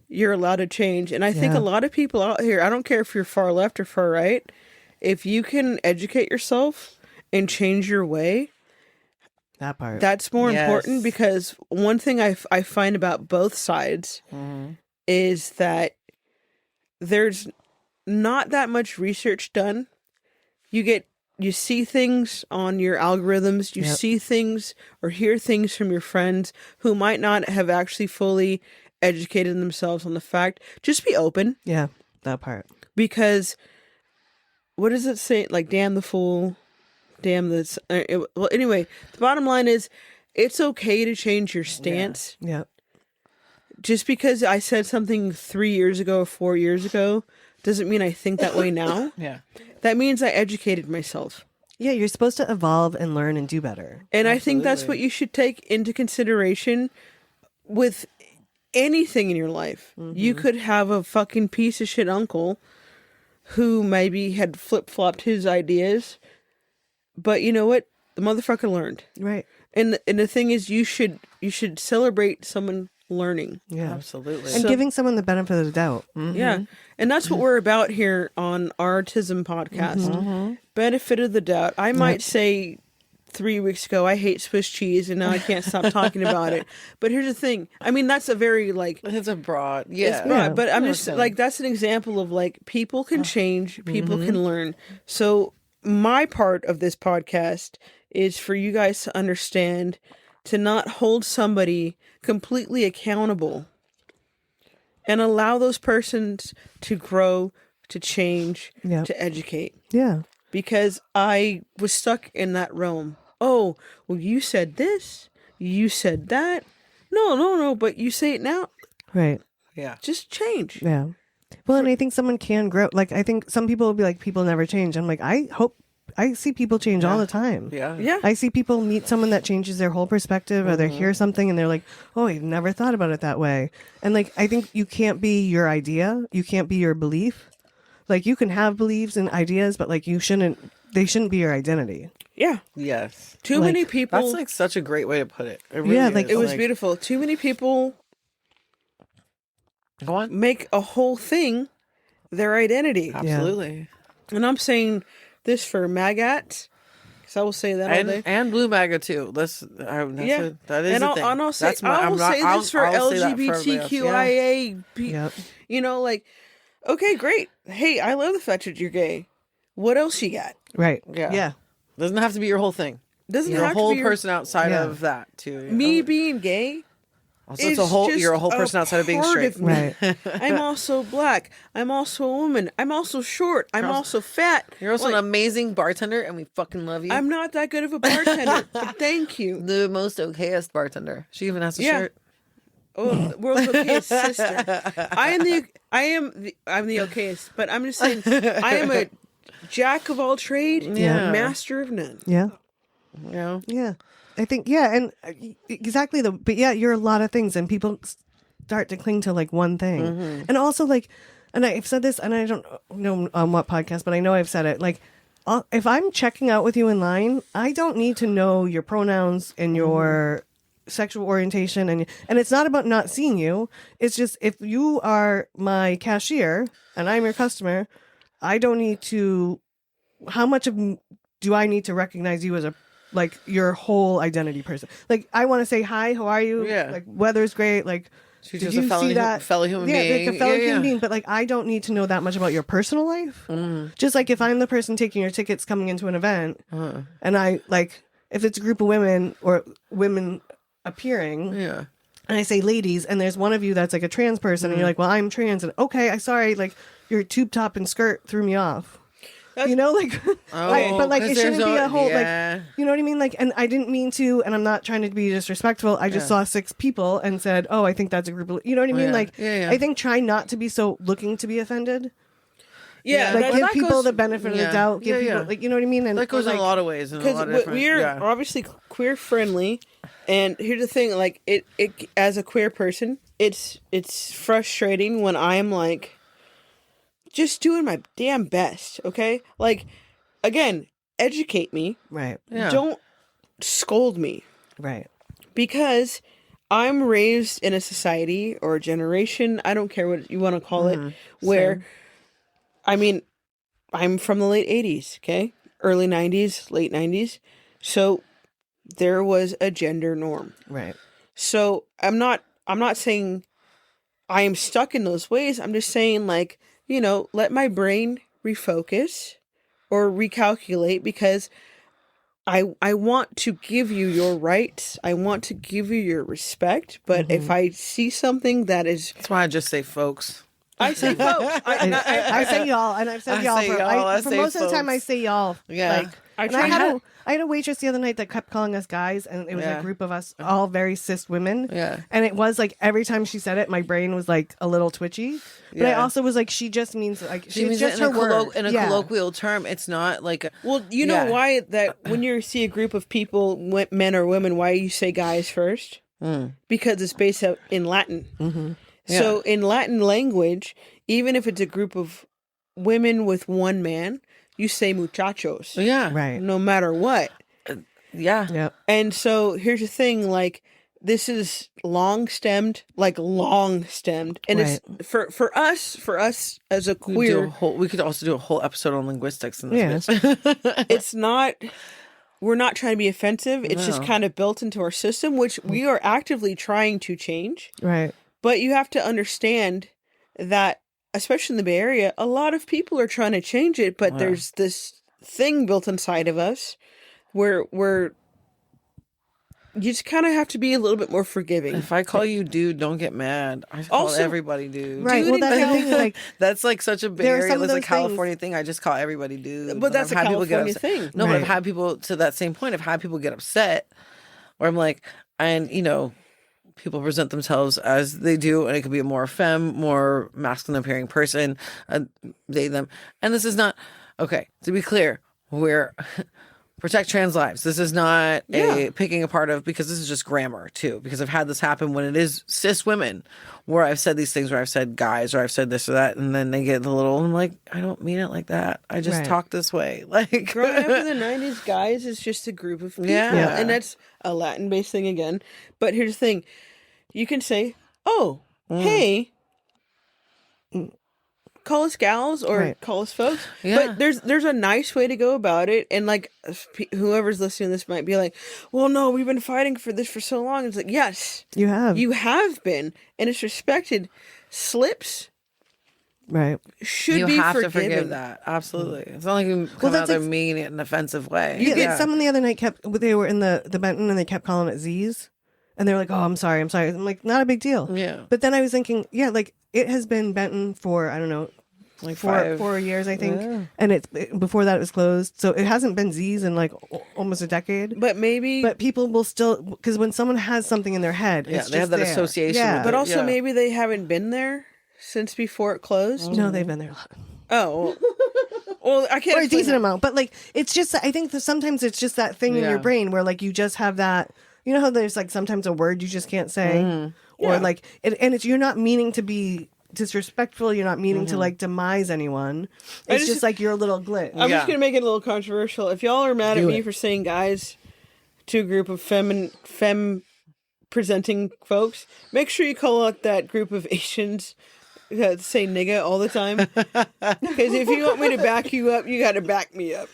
you're allowed to change. And I think a lot of people out here, I don't care if you're far left or far right, if you can educate yourself and change your way, that part. that's more Yes. important, because one thing I find about both sides is that there's not that much research done. You see things on your algorithms, you see things or hear things from your friends who might not have actually fully educated themselves on the fact. Just be open, Yeah, that part. because what does it say? Like, damn the fool, damn this. Well, anyway, the bottom line is it's okay to change your stance. Yeah. Just because I said something 3 years ago or 4 years ago doesn't mean I think that way now. Yeah. That means I educated myself. Yeah, you're supposed to evolve and learn and do better. And I think that's what you should take into consideration with anything in your life. You could have a fucking piece of shit uncle who maybe had flip-flopped his ideas, but you know what? The motherfucker learned. Right. And the thing is, you should celebrate someone learning. Yeah. Absolutely. And giving someone the benefit of the doubt. Yeah. And that's what we're about here on our Tism podcast. Benefit of the doubt. I might say 3 weeks ago, I hate Swiss cheese, and now I can't stop talking about it. But here's the thing. I mean, that's a very like, It's a broad. it's Yeah. broad, but I'm just Listen. like, that's an example of like, people can change, people can learn. So my part of this podcast is for you guys to understand, to not hold somebody completely accountable and allow those persons to grow, to change, Yeah. to educate. Yeah. Because I was stuck in that realm. Oh, well, you said this, you said that. No, but you say it now. Right. Yeah. Just change. Yeah. Well, and I think someone can grow. Like, I think some people will be like, people never change. I'm like, I see people change all the time. Yeah. Yeah. I see people meet someone that changes their whole perspective, or they hear something and they're like, oh, I've never thought about it that way. And like, I think you can't be your idea. You can't be your belief. Like, you can have beliefs and ideas, but like, you shouldn't, they shouldn't be your identity. Yeah. Yes. Too many Like, people. That's like such a great way to put it. It really Yeah, like, is. It was beautiful. Too many people Go on. make a whole thing their identity. Absolutely. And I'm saying this for magats, because I will say that all day. And blue MAGA too. That is And the thing. I'll say, That's my, I I'm will not, say I'll- this for I'll say that for everybody else. LGBTQIA. Yep. You know, like, okay, great. Hey, I love the fact that you're gay. What else you got? Right. Yeah. Yeah. Doesn't have to be your whole thing. Doesn't You're a have whole to be your- person outside Yeah. of that too. me being gay. Also, it's is you're a whole just person outside of being part straight. of me. Right. I'm also black. I'm also a woman. I'm also short. I'm also fat. You're also Like, an amazing bartender, and we fucking love you. I'm not that good of a bartender, but thank you. the most okayest bartender. She even has a Yeah. shirt. Oh, the world's okayest sister. I'm the okayest, but I'm just saying I am a jack of all trade, Yeah. master of none. Yeah. You know? Yeah. I think, yeah. And exactly but yeah, you're a lot of things and people start to cling to like one thing. Mm-hmm. And also like, and I've said this and I don't know on what podcast, but I know I've said it. Like, if I'm checking out with you in line, I don't need to know your pronouns and your sexual orientation. And it's not about not seeing you. It's just, if you are my cashier and I'm your customer, I don't need to, how much do I need to recognize you as a, like, your whole identity person? Like, I want to say, hi, how are you? Yeah. Like, weather's great. Like, She's did just you a see that? fellow human Yeah, being. like a fellow Yeah, human yeah. being. But like, I don't need to know that much about your personal life. Just like if I'm the person taking your tickets coming into an event, and I like, if it's a group of women or women appearing, Yeah. and I say ladies, and there's one of you that's like a trans person, and you're like, well, I'm trans, and okay, I sorry, like your tube top and skirt threw me off. You know, like, but like, 'cause it shouldn't there's be a whole, yeah. like, you know what I mean? Like, and I didn't mean to, and I'm not trying to be disrespectful. I just saw 6 people and said, oh, I think that's a group of, you know what I mean? Yeah. Like, Yeah. I think try not to be so looking to be offended. Yeah, Like, give that people goes- the benefit of the yeah. doubt. Give Yeah, people, yeah. like, you know what I mean? And That goes like, in a lot of ways. In a lot because of different, we're yeah. obviously queer friendly, and here's the thing: like it as a queer person, it's frustrating when I'm like just doing my damn best. Okay, like again, educate me. right, Yeah. Don't scold me. right, Because I'm raised in a society or a generation, I don't care what you want to call it, where, I mean, I'm from the late 80s, okay? Early 90s, late 90s. So there was a gender norm. right, So I'm not saying I am stuck in those ways. I'm just saying, like, you know, let my brain refocus or recalculate, because I want to give you your rights. I want to give you your respect. But if I see something that is, That's why I just say folks. I say folks. I say y'all, and I've said I y'all say for, y'all, I for say most of the time. I folks. say y'all. Yeah. Like, I and try I had a waitress the other night that kept calling us guys, and it was Yeah. a group of us, all very cis women. Yeah. And it was like every time she said it, my brain was like a little twitchy. But I Yeah. also was like, she just means like She she's means just it in her word. in a Yeah. colloquial term. It's not like well, you know Yeah. why that when you see a group of people, men or women, why you say guys first? Because it's based out in Latin. So in Latin language, even if it's a group of women with one man, you say muchachos. yeah, Right. No matter what. yeah, Yep. And so here's the thing, like this is long stemmed, and it's for us as a queer, We could also do a whole episode on linguistics in this Yeah. bitch. it's not, we're not trying to be offensive. It's just No. kind of built into our system, which we are actively trying to change. Right. But you have to understand that, especially in the Bay Area, a lot of people are trying to change it, but there's this thing built inside of us where you just kind of have to be a little bit more forgiving. If I call you dude, don't get mad. I call Also- everybody dude. Right. Dude, Well, that's the and thing. Like, That's like such a Bay There are Area, some of it's a those California thing. I just call everybody dude. But that's I've a had people get California upset. thing. No, but I've Right. had people, to that same point, I've had people get upset where I'm like, and you know, people present themselves as they do, and it could be a more femme, more masculine appearing person, they, them. And this is not, okay, to be clear, protect trans lives. This is not a picking apart of, because this is just grammar too, because I've had this happen when it is cis women where I've said these things, where I've said guys, or I've said this or that, and then they get a little, I'm like, I don't mean it like that. I just talk this way. Like, growing up in the 90s, guys is just a group of people. Yeah. And that's a Latin-based thing again. But here's the thing. You can say, oh, hey, call us gals or call us folks. Yeah. But there's a nice way to go about it. And like whoever's listening to this might be like, well, no, we've been fighting for this for so long. It's like, yes, You have. you have been, and it's respected. Slips should you be have forgiven. to forgive that. Absolutely. It's not like you come out there mean it in an offensive way. You get someone the other night they were in the Benton and they kept calling it Z's. And they're like, oh, I'm sorry. I'm like, not a big deal. Yeah. But then I was thinking, like it has been Benton for, I don't know, Like 4 years, I think. And before that it was closed. So it hasn't been Z's in like almost a decade. But maybe. But people will still, because when someone has something in their head, it's they have that association. Yeah. With But it. also maybe they haven't been there since before it closed. No, they've been there. Oh. Well, I can't. Or a decent amount. But like, it's just, I think that sometimes it's just that thing in your brain where like you just have that, you know how there's like sometimes a word you just can't say? Or like, you're not meaning to be disrespectful, you're not meaning to like demise anyone. It's just like your little glitch. I'm just gonna make it a little controversial. If y'all are mad at me for saying guys to a group of femme presenting folks, make sure you call out that group of Asians that say nigga all the time. Because if you want me to back you up, you got to back me up.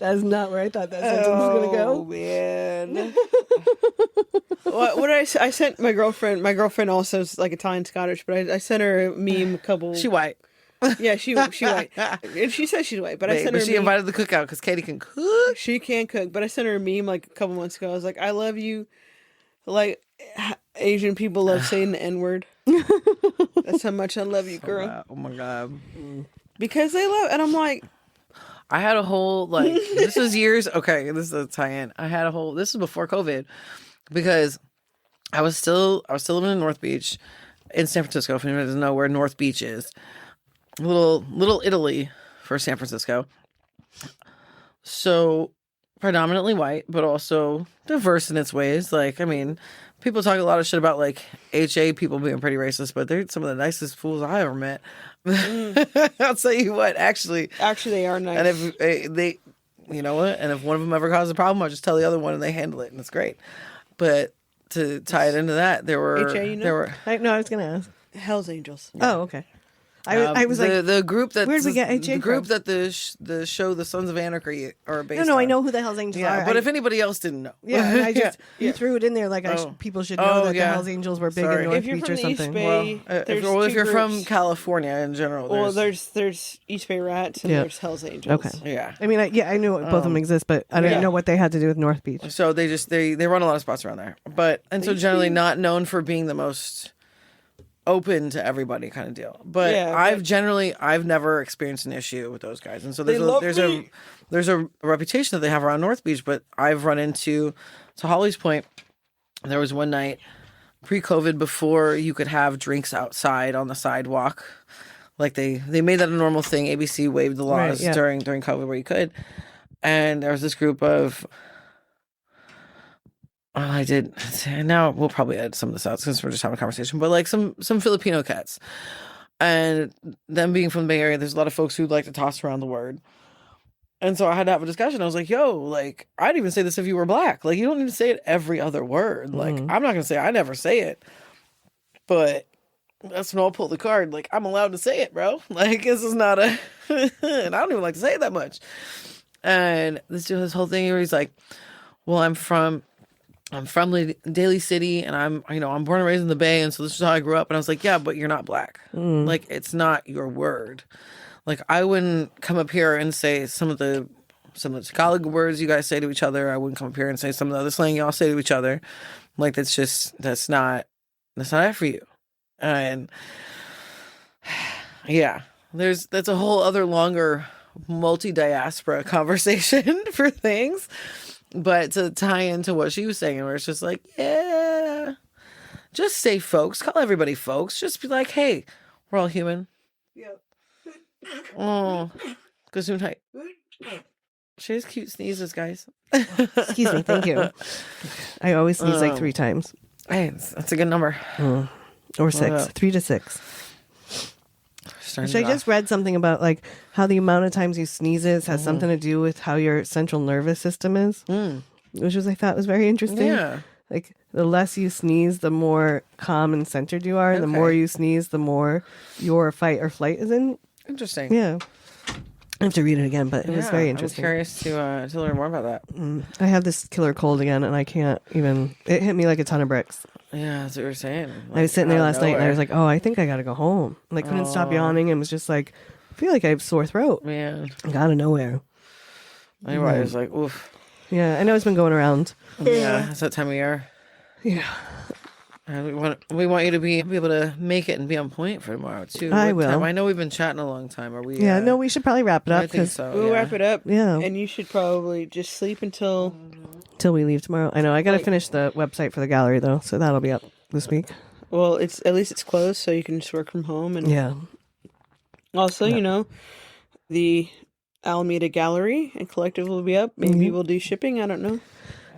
That's not where I thought that sentence was going to go. Oh, man. What did I say? I sent my girlfriend. My girlfriend also is like Italian Scottish, but I sent her a meme. She white. Yeah, she white, and she says she's white. But I sent her. But she invited the cookout because Katie can cook. She can cook, but I sent her a meme like a couple months ago. I was like, I love you, like Asian people love saying the N-word. That's how much I love you, girl. Oh my god. Because they love, and I'm like. I had a whole, like, this was years, okay, this is a tie-in. This was before COVID, because I was still living in North Beach, in San Francisco, if anyone doesn't know where North Beach is. Little Italy for San Francisco. So, predominantly white, but also diverse in its ways. Like, I mean, people talk a lot of shit about, like, HA people being pretty racist, but they're some of the nicest fools I ever met. I'll tell you what, actually they are nice. And if they, you know what, and if one of them ever causes a problem, I'll just tell the other one and they handle it, and it's great. But to tie it into that, there were I was gonna ask Hell's Angels. Oh, okay. I was like the group that where'd we get HA the group from? that the show The Sons of Anarchy are based No, on. I know who the Hell's Angels are. But if anybody else didn't know, and I just you threw it in there like people should know that the Hell's Angels were big in North if you're Beach from or the something. East Bay, if you're from California in general, there's East Bay Rats and there's Hell's Angels. Okay, yeah. I mean, I knew both of them exist, but I didn't know what they had to do with North Beach. So they run a lot of spots around there, so generally not known for being the most open to everybody kind of deal. But I've never experienced an issue with those guys, and so there's a reputation that they have around North Beach. But I've run into, to Holly's point, there was one night pre-COVID before you could have drinks outside on the sidewalk. Like they made that a normal thing. ABC waived the laws during COVID where you could, and there was this group of. I did. Now we'll probably edit some of this out since we're just having a conversation. But like some Filipino cats, and them being from the Bay Area, there's a lot of folks who like to toss around the word. And so I had to have a discussion. I was like, "Yo, like I'd even say this if you were black. Like you don't need to say it every other word. Like I'm not gonna say I never say it, but that's when I'll pull the card. Like I'm allowed to say it, bro. Like this is not a. And I don't even like to say it that much. And this whole thing where he's like, "Well, I'm from Daly City, and I'm born and raised in the Bay, and so this is how I grew up." And I was like, "Yeah, but you're not black. Like, it's not your word. Like, I wouldn't come up here and say some of the Tagalog words you guys say to each other. I wouldn't come up here and say some of the other slang y'all say to each other. Like, that's not it for you." And yeah, that's a whole other longer multi-diaspora conversation for things. But to tie into what she was saying, where it's just like, yeah, just say folks. Call everybody folks. Just be like, hey, we're all human. Yep. Oh, Gesundheit. She has cute sneezes, guys. Excuse me. Thank you. I always sneeze like 3 times. Hey, that's a good number. Or 6. 3 to 6. Starting So I it just off. read something about like how the amount of times you sneezes has something to do with how your central nervous system is, which was I thought was very interesting. Yeah. Like the less you sneeze, the more calm and centered you are. And the more you sneeze, the more your fight or flight is in. Interesting. Yeah. I have to read it again, but it was very I'm interesting. curious to learn more about that. I have this killer cold again, and I can't even. It hit me like a ton of bricks. Yeah, that's what you were saying. I was sitting there out of last night, and I nowhere. was like, "Oh, I think I got to go home." And I couldn't stop yawning, and was just like, I feel like I have sore throat. Man, Out of nowhere. anyway, I was like, oof. Yeah, I know it's been going around. Yeah, it's that time of year. Yeah, We want you to be able to make it and be on point for tomorrow too. I What will. time? I know we've been chatting a long time. Are we? yeah. No, we should probably wrap it I up think because so. We'll yeah. wrap it up. Yeah. And you should probably just sleep until. till we leave tomorrow. I know I got to finish the website for the gallery though, so that'll be up this week. Well, it's at least it's closed, so you can just work from home. And Yeah, also, you know, the Alameda Gallery and Collective will be up. Maybe we'll do shipping. I don't know.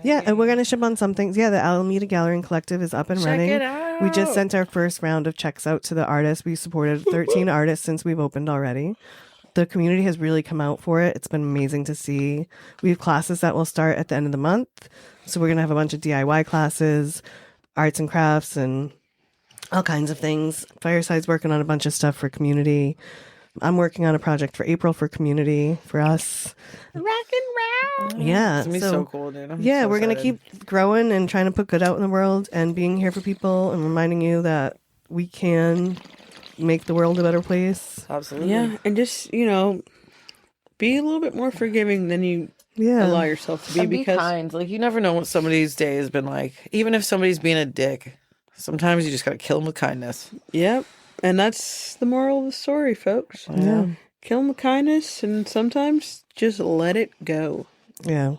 yeah, and we're gonna ship on some things. Yeah, the Alameda Gallery and Collective is up and running. it out. We just sent our first round of checks out to the artists. We supported 13 artists since we've opened already. The community has really come out for it. It's been amazing to see. We have classes that will start at the end of the month. So we're going to have a bunch of DIY classes, arts and crafts, and all kinds of things. Fireside's working on a bunch of stuff for community. I'm working on a project for April for community, for us. Rock and roll. Yeah. It's gonna be so cool, dude. I'm Yeah, so we're going to excited. keep growing and trying to put good out in the world and being here for people and reminding you that we can make the world a better place. Absolutely. Yeah, and just you know, be a little bit more forgiving than you Yeah. allow yourself to be And be because kind. Like you never know what somebody's day has been like. Even if somebody's being a dick, sometimes you just gotta kill them with kindness. Yep. And that's the moral of the story, folks. Yeah. Kill them with kindness and sometimes just let it go. Yeah.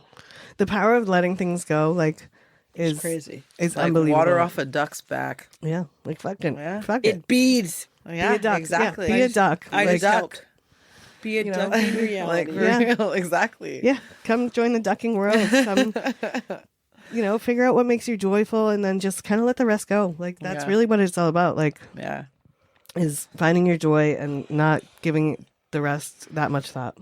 The power of letting things go, like, It's is crazy. Is Like unbelievable. water off a duck's back. Yeah. Like, fucking, Yeah. fuck it. It beads. Yeah, Be a duck. exactly. Yeah, be a duck. I Like, just helped. Be a you know, duck in reality. Like for Yeah. real, exactly. yeah. Come join the ducking world. Come, figure out what makes you joyful and then just kind of let the rest go. Like, that's Yeah. really what it's all about. Like, Yeah. is finding your joy and not giving the rest that much thought.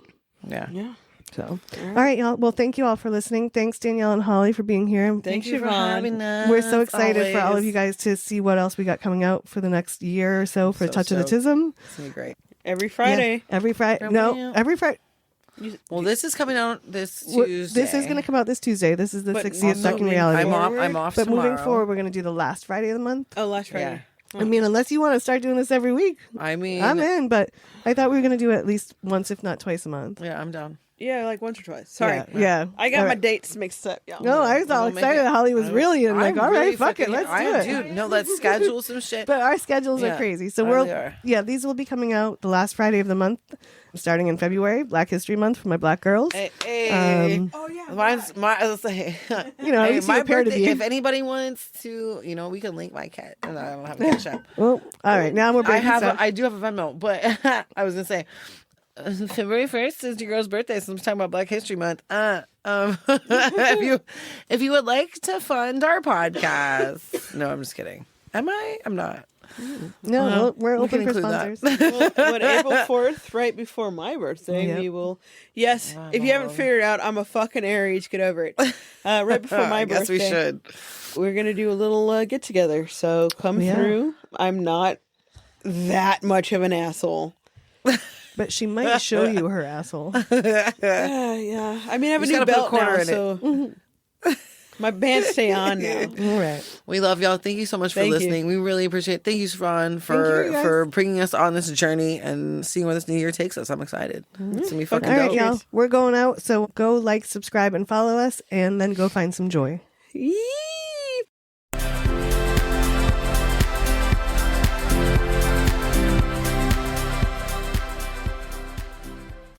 Yeah. Yeah. So, all right, y'all. Well, thank you all for listening. Thanks, Danielle and Holly, for being here. Thanks, you for Siobhan. having us. We're so excited for all of always. you guys to see what else we got coming out for the next year or so for So Touch of the stoked. Tism. It's gonna be great. Every Friday. Yeah, every Friday. Coming No, out. every Friday. Well, this is coming out this Tuesday. This is going to come out this Tuesday. This is the But 60th also Ducking moving Reality. I'm off But tomorrow. moving forward, we're going to do the last Friday of the month. Oh, last Friday. I mean, unless you want to start doing this every week, I mean, I'm in. But I thought we were going to do it at least once, if not twice a month. Yeah, I'm down. Yeah, like once or twice. Sorry. Yeah. I got All my right. dates mixed up, y'all. No, I was all We'll make excited. it. Holly was really in, like, I'm all right, really fuck it, fucking- let's do it. Dude, no, let's schedule some shit. But our schedules are Yeah, crazy. So they we'll, are. these will be coming out the last Friday of the month, starting in February, Black History Month for my Black girls. Hey. Oh, yeah. Mine's my. I was like, at least you appear to birthday. be. If anybody wants to, we can link my cat. And I don't have a cash app. Well, all right, now we're I breaking stuff. I do have a Venmo, but I was gonna say February 1st is your girl's birthday, so I'm talking about Black History Month. If you would like to fund our podcast, no, I'm just kidding. Am I? I'm not. No, we're we open can for include that. sponsors. But April 4th, right before my birthday, Yep. we will. Yes, if you haven't figured it out, I'm a fucking Aries. Get over it. Right before my I guess birthday, we should. we're gonna do a little get together. So come Yeah. through. I'm not that much of an asshole. But she might show you her asshole. Yeah. I mean, I have a You just new gotta put a belt quarter now, in it. so my pants stay on now. All right. We love y'all. Thank you so much for Thank you. listening. We really appreciate it. Thank you, Siobhan, you, guys. for bringing us on this journey and seeing where this new year takes us. I'm excited. It's gonna be fucking All right, dope. y'all. We're going out. So go like, subscribe, and follow us, and then go find some joy. Yee.